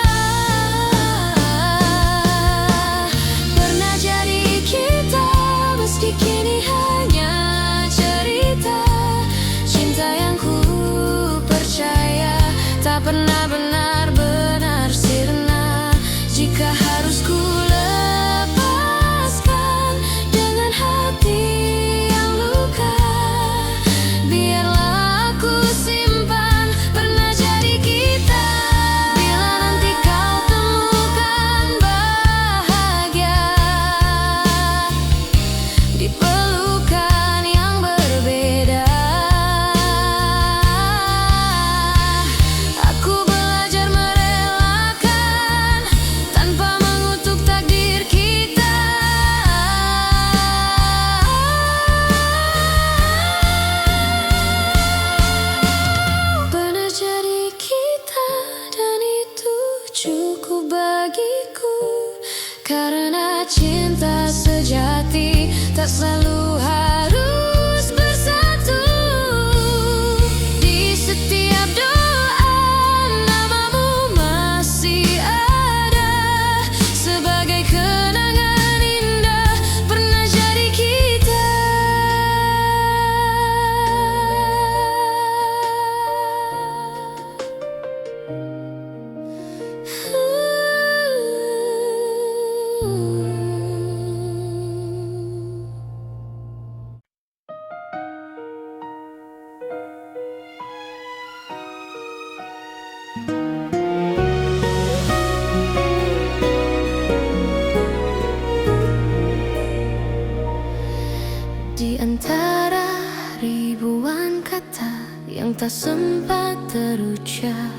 antara ribuan kata yang tak sempat terucap,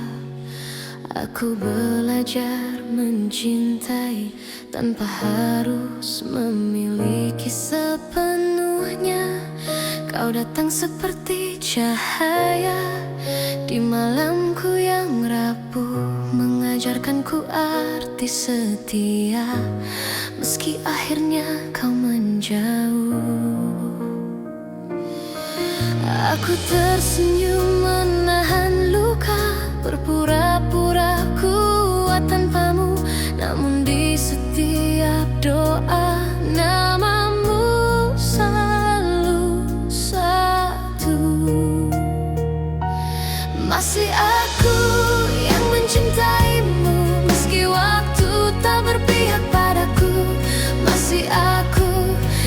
aku belajar mencintai tanpa harus memiliki sepenuhnya. Kau datang seperti cahaya di malamku yang rapuh, mengajarkanku arti setia, meski akhirnya kau menjauh. Aku tersenyum menahan luka, berpura-pura kuat tanpamu, namun di setiap doa namamu selalu satu. Masih aku yang mencintaimu, meski waktu tak berpihak padaku. Masih aku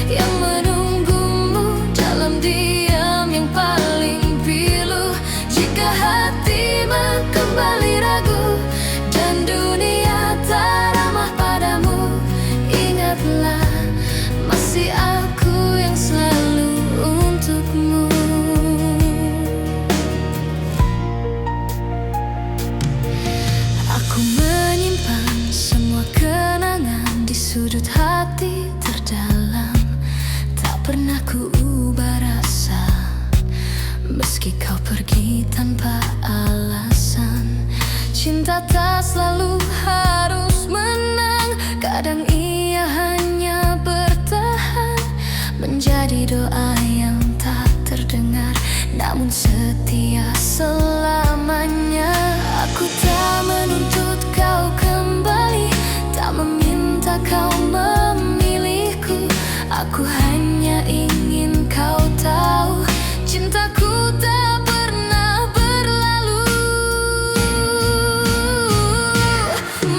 yang menunggumu dalam diam yang paling pilu. Jika hatimu kembali ragu dan dunia tak ramah padamu, ingatlah masih aku yang selalu untukmu. Aku menyimpan semua kenangan di sudut hati terdalam, tak pernah ku ubah rasa, meski kau pergi tanpa alasan. Cinta tak selalu harus menang, kadang ia hanya bertahan, menjadi doa yang tak terdengar, namun setia selamanya. Aku tak menuntut kau kembali, tak meminta kau memilihku. Aku hanya ingin kau tahu, cintaku tak pernah berlalu.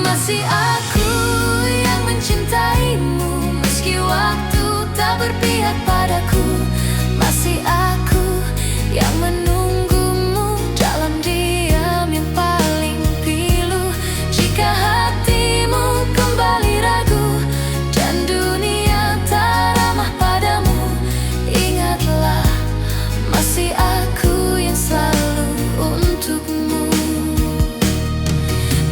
Masih aku yang mencintaimu, meski waktu tak berpihak padaku. Masih aku yang menunggumu dalam diam yang paling pilu. Jika hatimu kembali ragu dan dunia tak ramah padamu, ingatlah masih aku yang selalu untukmu.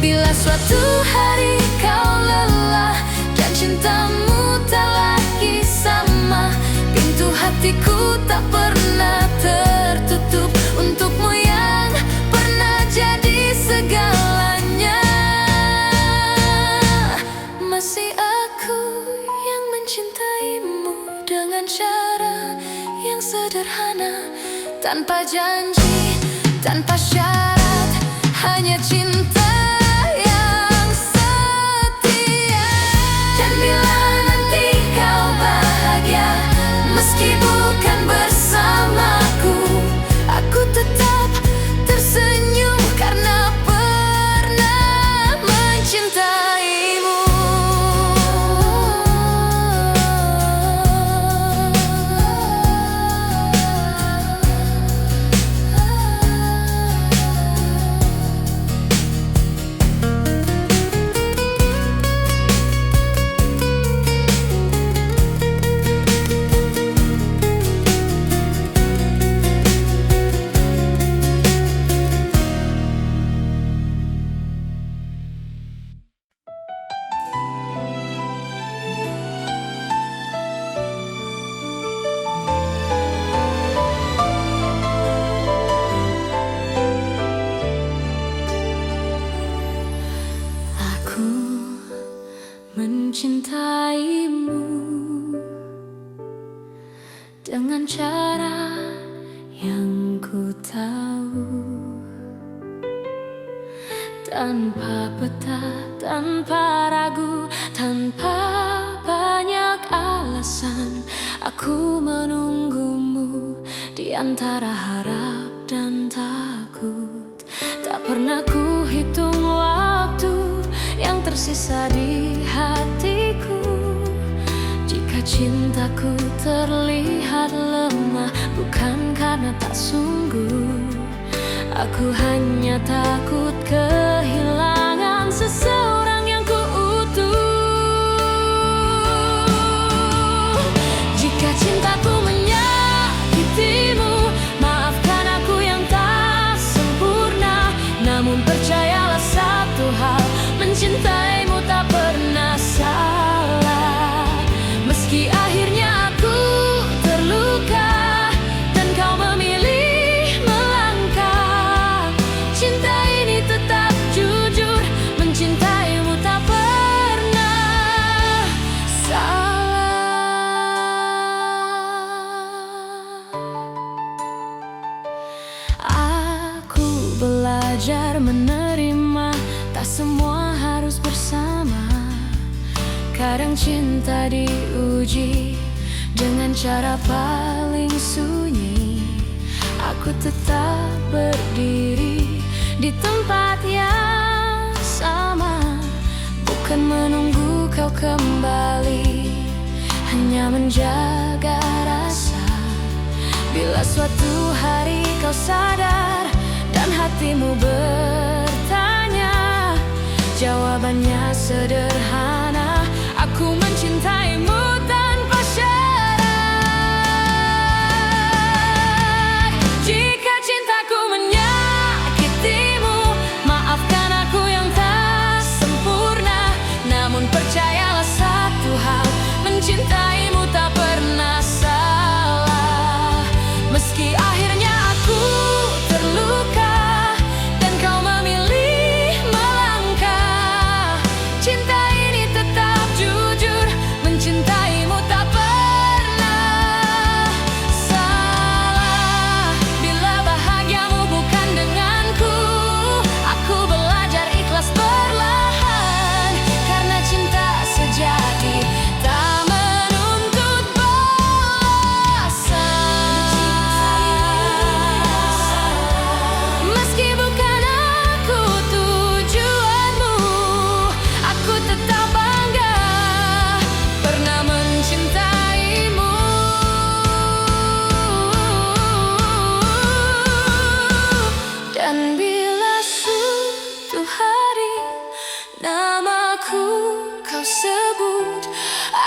Bila suatu hari kau lelah dan cintamu tak lagi sama, pintu hatiku tak pernah tertutup untukmu yang pernah jadi segalanya. Masih aku yang mencintaimu dengan cara yang sederhana, tanpa janji, tanpa syarat, hanya cinta yang setia. Dan bila nanti kau bahagia, meski bukan bersamaku, aku tetap tersenyum karena pernah mencintaimu. Aku mencintaimu dengan cara yang ku tahu, tanpa peta, tanpa ragu, tanpa banyak alasan. Aku menunggumu di antara harap dan takut. Tak pernah ku hitung waktu yang tersisa di hatiku. Jika cintaku terlihat lemah, bukan karena tak sungguh, aku hanya takut kehilangan seseorang yang ku utuh. Jika cintaku menyala belajar menerima, tak semua harus bersama. Kadang cinta diuji dengan cara paling sunyi. Aku tetap berdiri di tempat yang sama, bukan menunggu kau kembali, hanya menjaga rasa. Bila suatu hari kau sadar dan hatimu bertanya, jawabannya sederhana: aku mencintaimu tanpa syarat. Jika cintaku menyakitimu, maafkan aku yang tak sempurna. Namun percayalah satu hal, mencintaimu tak pernah salah. Meski akhirnya aku terluka dan kau memilih melangkah, cinta ini tetap jujur, mencintaimu tak pernah salah. Bila bahagiamu bukan denganku, aku belajar ikhlas perlahan, karena cinta sejati tak menuntut balasan. Meski bukan aku tujuanmu, aku tetap bangga pernah mencintaimu. Dan bila suatu hari namaku kau sebut,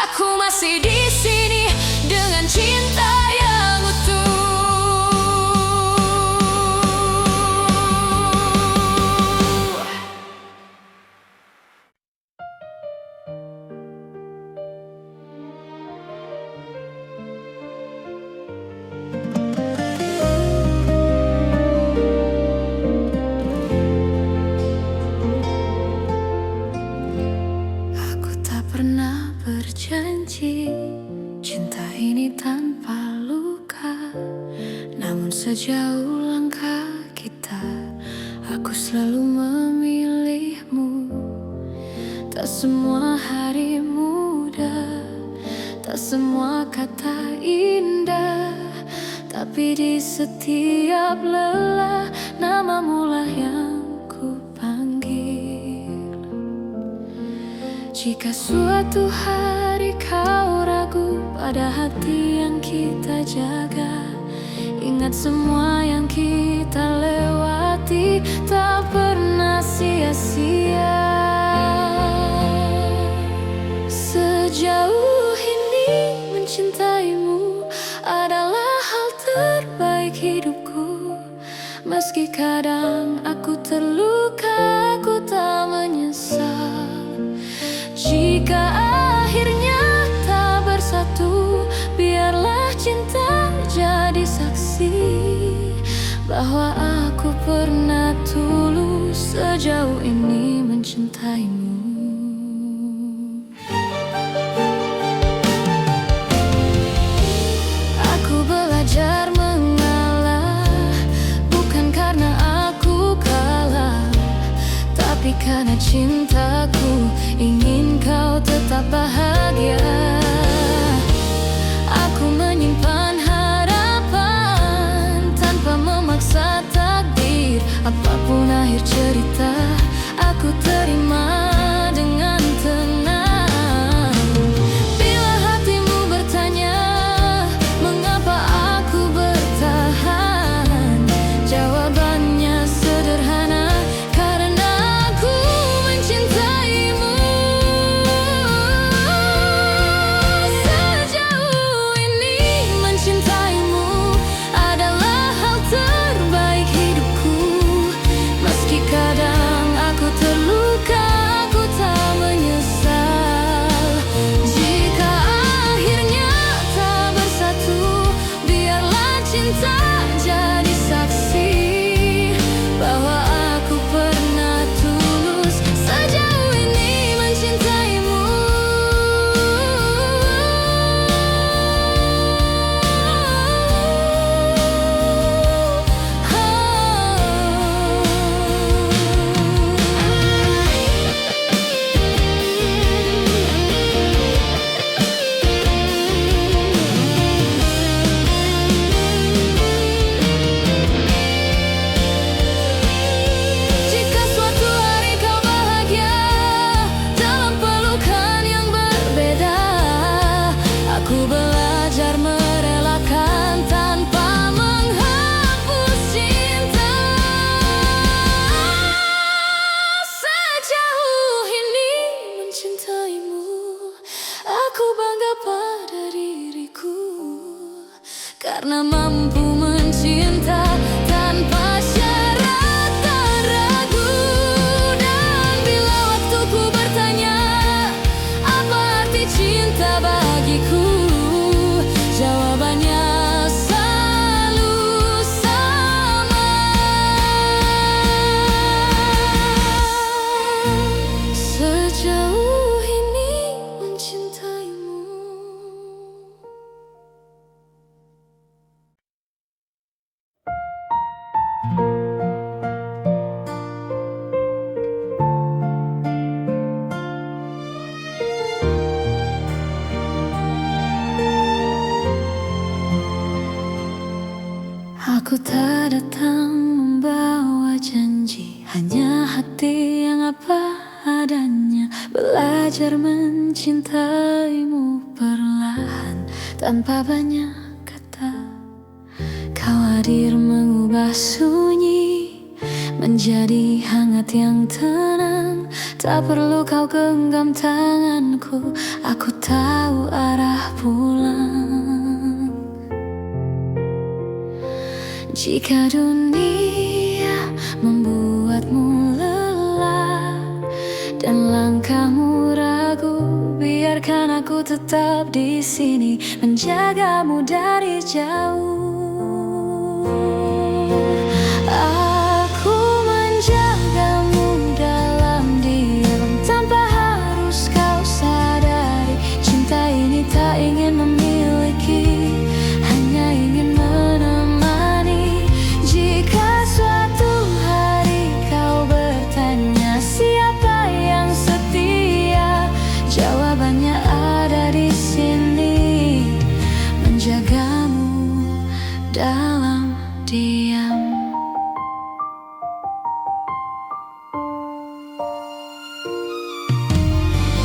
aku masih di sini dengan cinta yang utuh. Aku tak pernah berjanji cinta ini tanpa luka, namun sejauh langkah kita, aku selalu memilihmu. Tak semua hari mudah, tak semua kata indah, tapi di setiap lelah, namamu lah yang ku panggil. Jika suatu hari kau ragu pada hati yang kita jaga, ingat semua yang kita lewati tak pernah sia-sia. Sejauh ini mencintaimu adalah hal terbaik hidupku. Meski kadang aku terluka, aku tak menyesal. Jika akhirnya tak bersatu, biarlah cinta jadi saksi bahwa aku pernah tulus sejauh ini mencintaimu. Aku belajar mengalah, bukan karena aku kalah, tapi karena cintaku ingin kau tetap bahagia. Aku menyimpan harapan tanpa memaksa takdir. Apapun akhir cerita, aku terima dengan tenang. Bila hatimu bertanya mengapa aku bertahan, jawabannya sederhana: karena aku mencintaimu. Sejauh ini mencintaimu adalah hal terbaik hidupku. Meski kadang aku terluka, aku tak menyesal. Jika akhirnya tak bersatu, biarlah cinta jadi saksi bahwa aku pernah tulus sejauh ini mencintaimu. Ku mencinta tanpa syarat dan ragu. Dan bila waktuku bertanya apa arti cinta bagiku, jawabannya selalu sama. Sejauh ini mencintaimu. Aku tak datang membawa janji, hanya hati yang apa adanya. Belajar mencintaimu perlahan tanpa banyak kata. Kau hadir mengubah sunyi menjadi hangat yang tenang. Tak perlu kau genggam tanganku, aku tahu arah pulang. Jika dunia membuatmu lelah dan langkahmu ragu, biarkan aku tetap di sini menjagamu dari jauh. Aku menjagamu dalam diam tanpa harus kau sadari. Cinta ini tak ingin memiliki, hanya ingin menemani. Jika suatu hari kau bertanya siapa yang setia, jawabannya ada di sini, menjagamu dalam diam.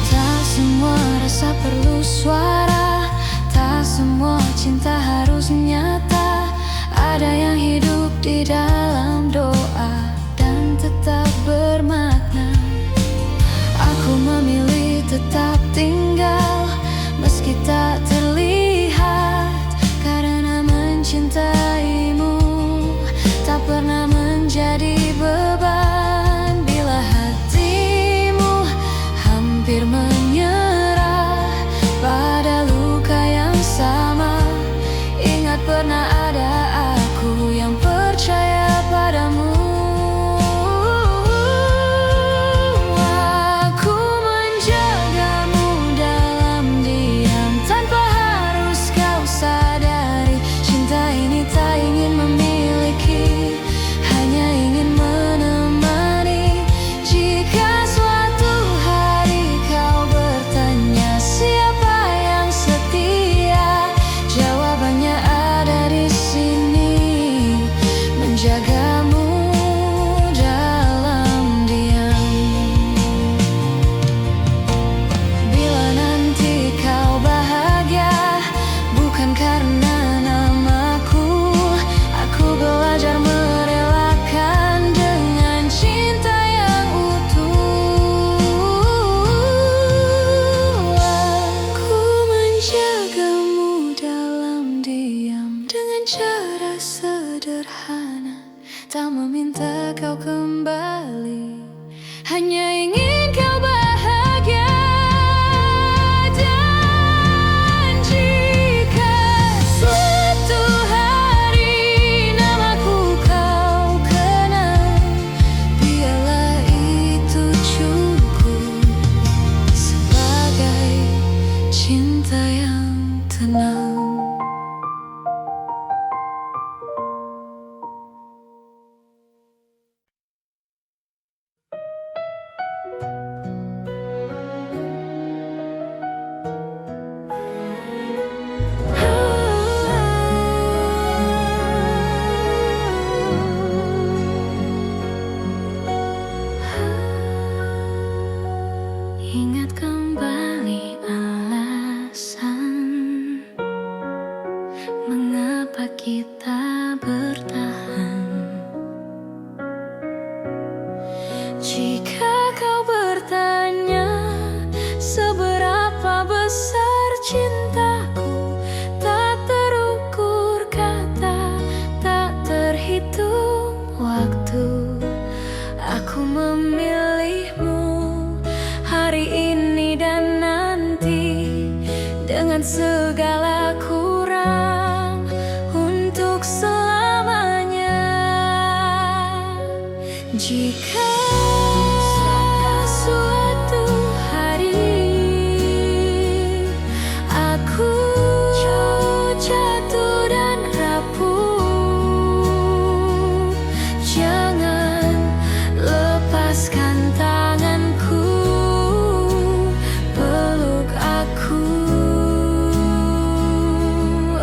Tak semua rasa perlu suara, tak semua cinta harus nyata. Ada yang hidup di dalam doa dan tetap bermakna. Aku memilih tetap tinggal meski tak terlihat, karena mencintaimu tak pernah menjadi beban. Bila hatimu hampir menyerah pada luka yang sama, ingat pernah ada aku yang percaya padamu. Aku menjagamu dalam diam tanpa harus kau sadari. Cinta ini tak ingin memiliki, hanya ingin menemani. Jika suatu hari kau bertanya siapa yang setia, jawabannya ada di sini, menjagamu dalam diam. Bila nanti kau bahagia bukan karena namaku, aku belajar merelakan dengan cinta yang utuh. Aku menjagamu dalam diam dengan cara sederhana, tak meminta kau kembali, hanya ingin kau bahagia. Dan jika suatu hari namaku kau kenal, biarlah itu cukup sebagai cinta yang tenang. Ingat kembali alasan mengapa kita bertahan. Jika kau bertanya seberapa besar cintaku, tak terukur kata, Jika suatu hari aku jatuh dan rapuh, jangan lepaskan tanganku, peluk aku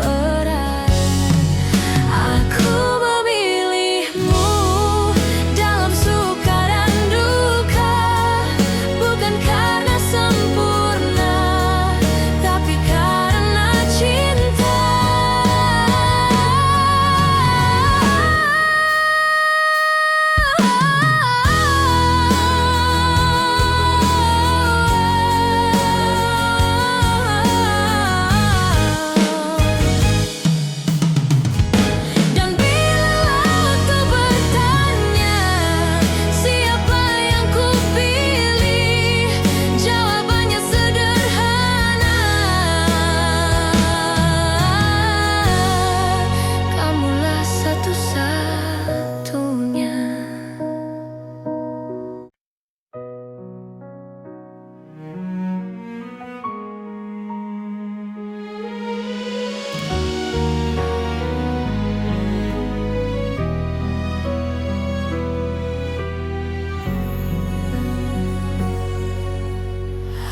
erat. Aku memilihmu dalam suka dan duka, bukan karena sempurna, tapi karena cinta. Dan bila waktu bertanya siapa yang kupilih, jawabannya sederhana, kamulah satu-satunya.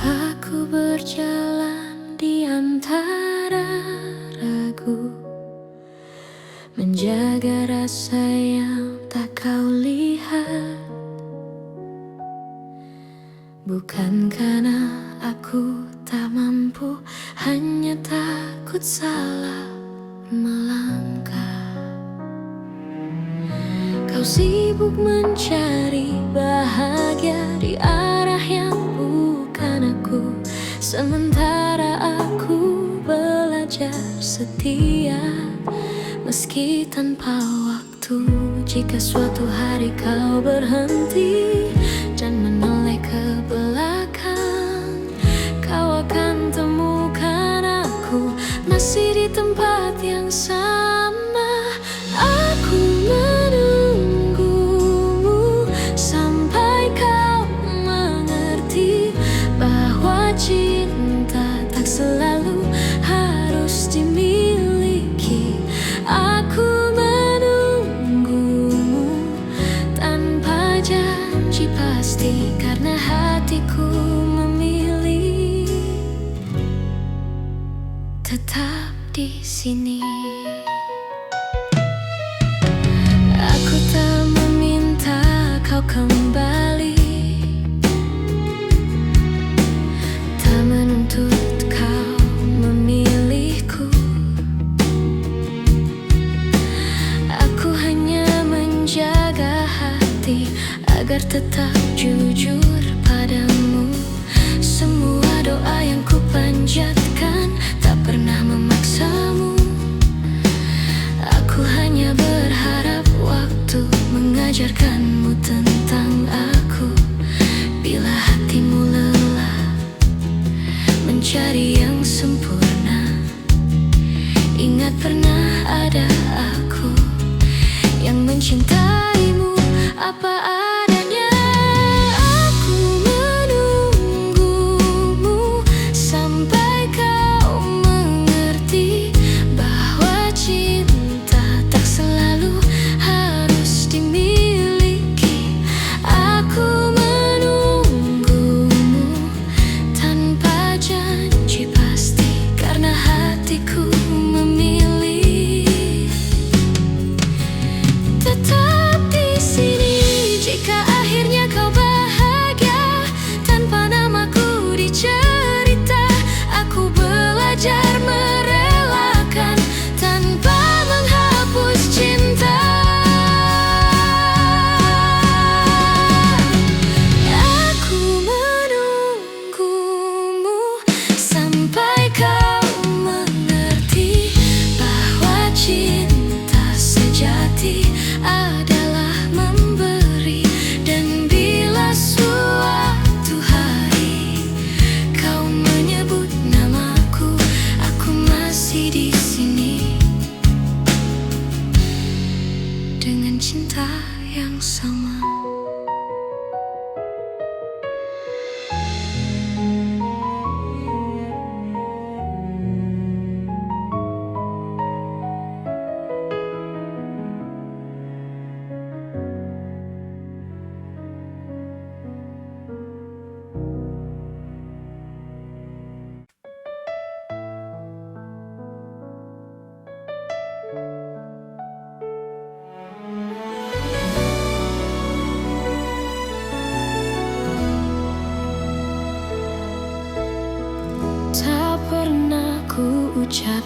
Aku berjalan di antara ragu, menjaga rasa yang tak kau lihat. Bukan karena aku tak mampu, hanya takut salah melangkah. Kau sibuk mencari bahagia di arah yang bukan aku, sementara aku belajar setia meski tanpa waktu. Jika suatu hari kau berhenti dan menoleh ke belakang, kau akan temukan aku masih di tempat yang sama. Aku menunggumu sampai kau mengerti bahwa cinta tak selalu harus dimiliki. Aku menunggumu tanpa janji pasti, karena hatiku memilih tetap di sini. Aku tak meminta kau kembali, tak menuntut kau memilihku. Aku hanya menjaga hati agar tetap jujur padamu. Semua doa yang ku panjatkan tak pernah memaksamu. Aku hanya berharap waktu mengajarkanmu tentang aku. Bila hatimu lelah mencari yang sempurna, ingat pernah ada aku yang mencintaimu apa adanya. Aku menunggumu sampai kau mengerti bahwa cinta tak selalu harus dimiliki. Aku menunggumu tanpa janji pasti, karena hatiku memilih tetap di sini. Jika akhirnya kau bahagia tanpa namaku dicerita, aku belajar merelakan tanpa menghapus cinta. Aku menunggumu sampai kau mengerti bahwa cinta sejati adalah memberi. Dan bila suatu hari kau menyebut namaku, aku masih di sini dengan cinta yang sama.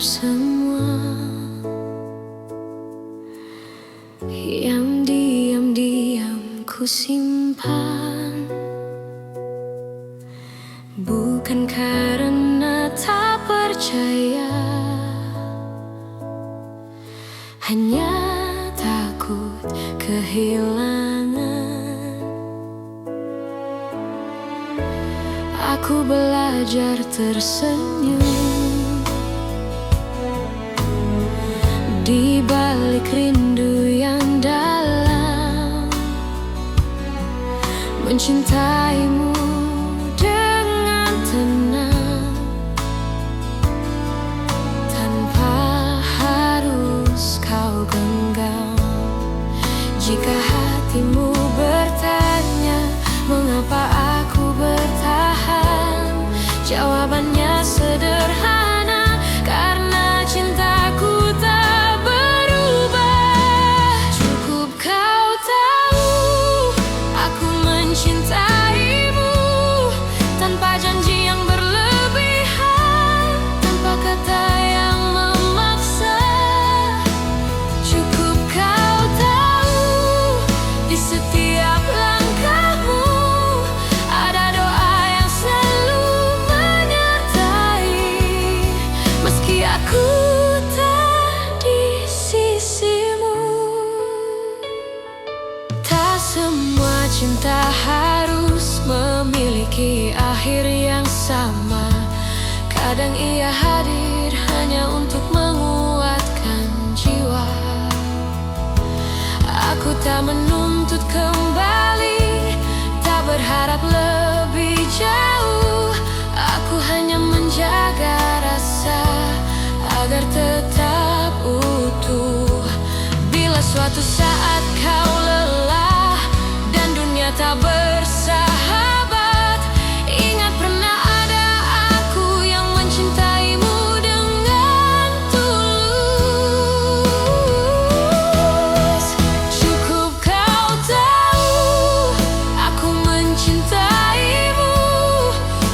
semua yang diam-diam ku simpan, bukan karena tak percaya, hanya takut kehilangan. Aku belajar tersenyum di balik rindu yang dalam, mencintaimu dengan tenang, tanpa harus kau genggam. Jika hatimu bertanya mengapa aku bertahan, jawabannya sederhana, karena cintaku tak berubah. Cukup kau tahu aku mencintaimu, tanpa janji yang berlebihan, tanpa kata yang memaksa. Cukup kau tahu di setiap langkahmu ada doa yang selalu menyertai, meski aku tak di sisimu. Tak semua cinta harus memiliki akhir yang sama. Kadang ia hadir hanya untuk menguatkan jiwa. Aku tak menuntut kembali, tak berharap lebih jauh. Aku hanya menjaga rasa agar tetap utuh. Bila suatu saat kau lelah dan dunia tak bersahabat, ingat pernah ada aku yang mencintaimu dengan tulus. Cukup kau tahu aku mencintaimu,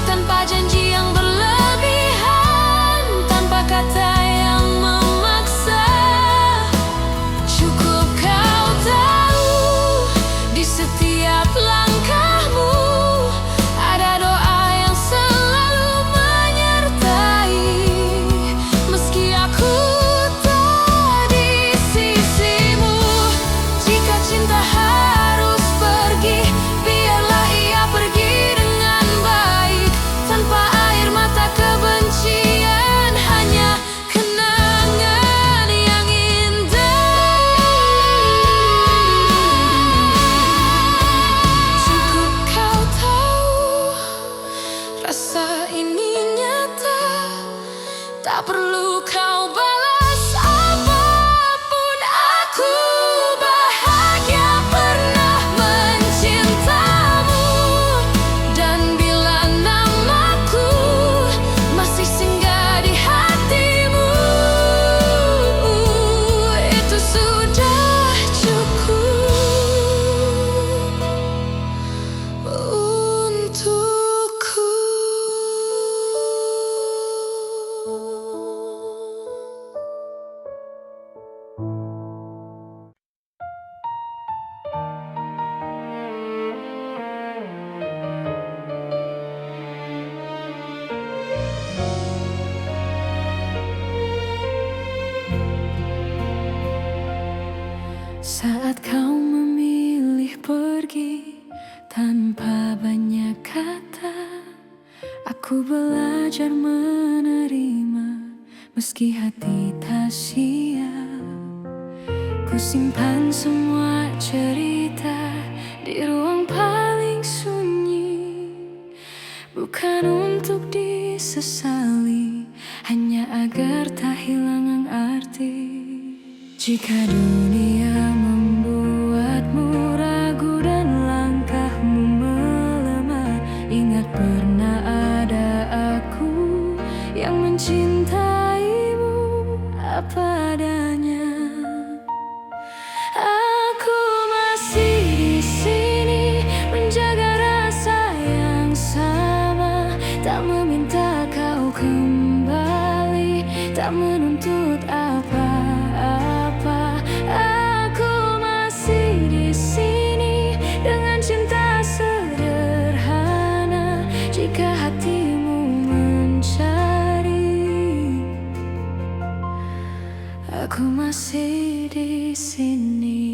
tanpa janji yang berlebihan, tanpa kata yang memaksa. Cukup kau tahu di setiap langkahmu ada doa yang selalu menyertai, meski aku tak di sisimu. Jika cinta harus pergi, biarlah ia pergi dengan baik, tanpa air mata kebencian, hanya kenangan yang indah. Cukup kau tahu rasa ini nyata, tak perlu kau balas apapun. Aku bahagia pernah mencintamu, dan bila namaku masih singgah di hatimu, itu sudah cukup untukku. Saat kau memilih pergi tanpa banyak kata, aku belajar menerima meski hati tak siap. Ku simpan semua cerita di ruang paling sunyi, bukan untuk disesali, hanya agar tak hilang arti. Jika dunia membuatmu ragu dan langkahmu melemah, ingat pernah ada aku yang mencintaimu apa adanya. Aku masih di sini menjaga rasa yang sama, tak meminta kau kembali, tak menuntut apa-apa. Aku masih di sini dengan cinta sederhana. Jika hatimu mencari, aku masih di sini.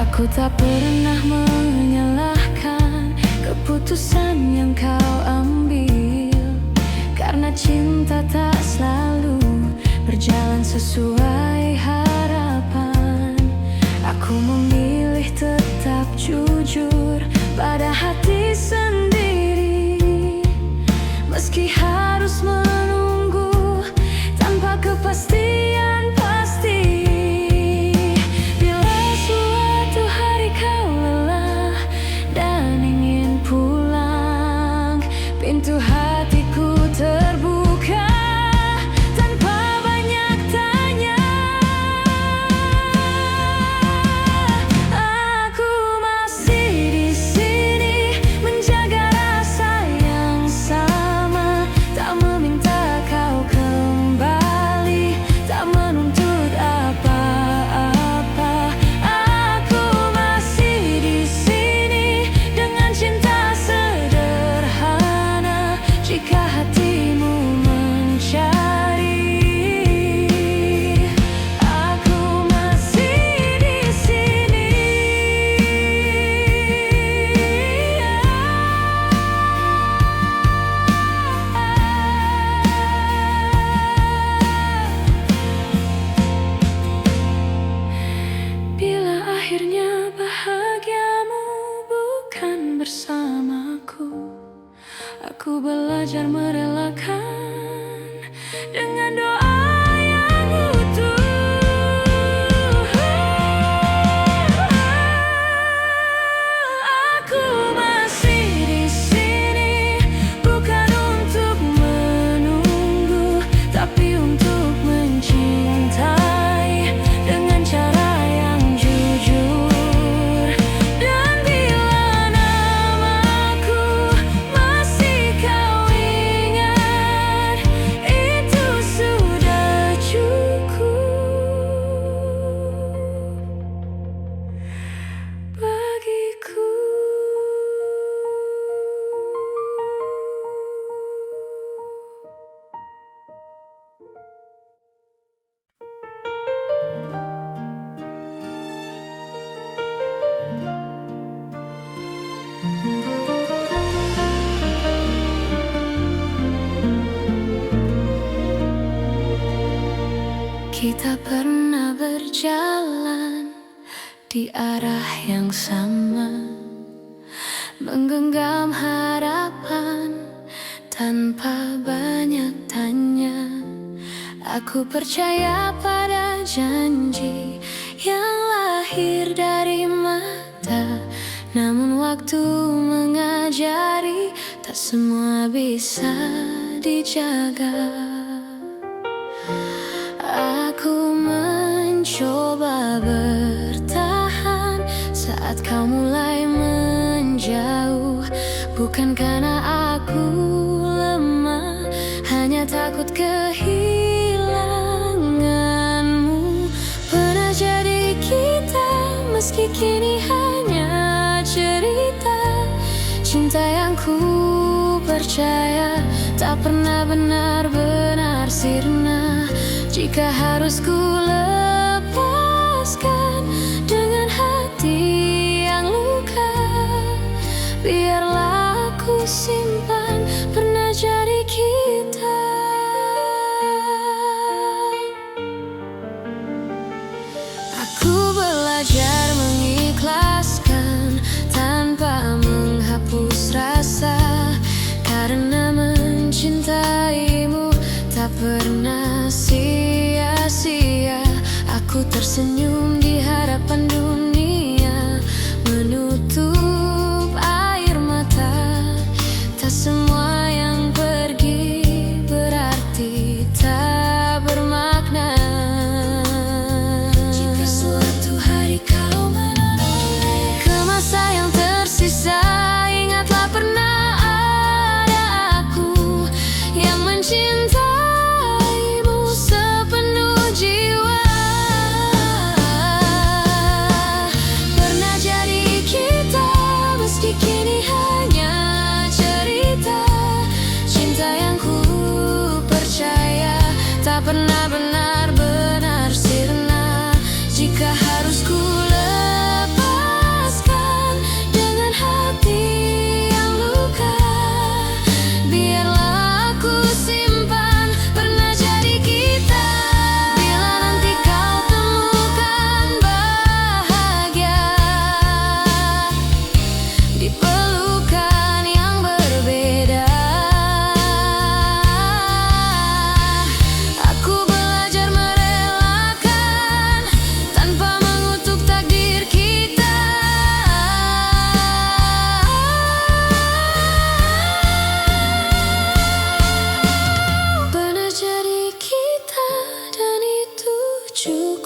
Aku tak pernah menyalahkan keputusan yang kau ambil, karena cinta tak selalu berjalan sesuai harapan. Aku memilih tetap jujur pada hati sendiri, meski harus menunggu tanpa kepastian pasti. Bila suatu hari kau lelah dan ingin pulang, pintu hatiku terbuka tanpa banyak tanya. Aku masih di sini menjaga rasa yang sama, tak meminta kau kembali, tak menuntut apa-apa. Aku masih di sini dengan cinta sederhana. Jika hatimu mencari, aku masih di sini. Bila akhirnya bahagiamu bukan bersamaku, aku belajar merelakan dengan doa yang utuh. Aku masih di sini bukan untuk menunggu, tapi untuk mencintai dengan cara yang jujur. Dan bila namaku masih kau ingat, itu sudah cukup bagiku. Kita pernah berjalan di arah yang sama, menggenggam harapan tanpa banyak tanya. Aku percaya pada janji yang lahir dari mata, namun waktu mengajari tak semua bisa dijaga. Aku mencoba bertahan saat kau mulai menjauh, bukan karena aku lemah, hanya takut kehilanganmu. Pernah jadi kita, meski kini hanya cerita. Cinta yang ku percaya tak pernah benar-benar sirna. Jika harus ku lepaskan dengan hati yang luka, biarlah aku simpan pernah jadi kita. Aku belajar mengikhlaskan tanpa menghapus rasa, karena mencintaimu tak pernah sia-sia. Aku tersenyum di hadapan dunia, menutup air mata. Tak semua yang pergi berarti tak bermakna. Jika suatu hari kau menoleh ke masa yang tersisa, ingatlah pernah ada aku yang mencintai.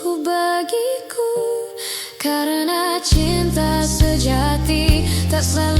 untukku bagiku. Karena cinta sejati tak selalu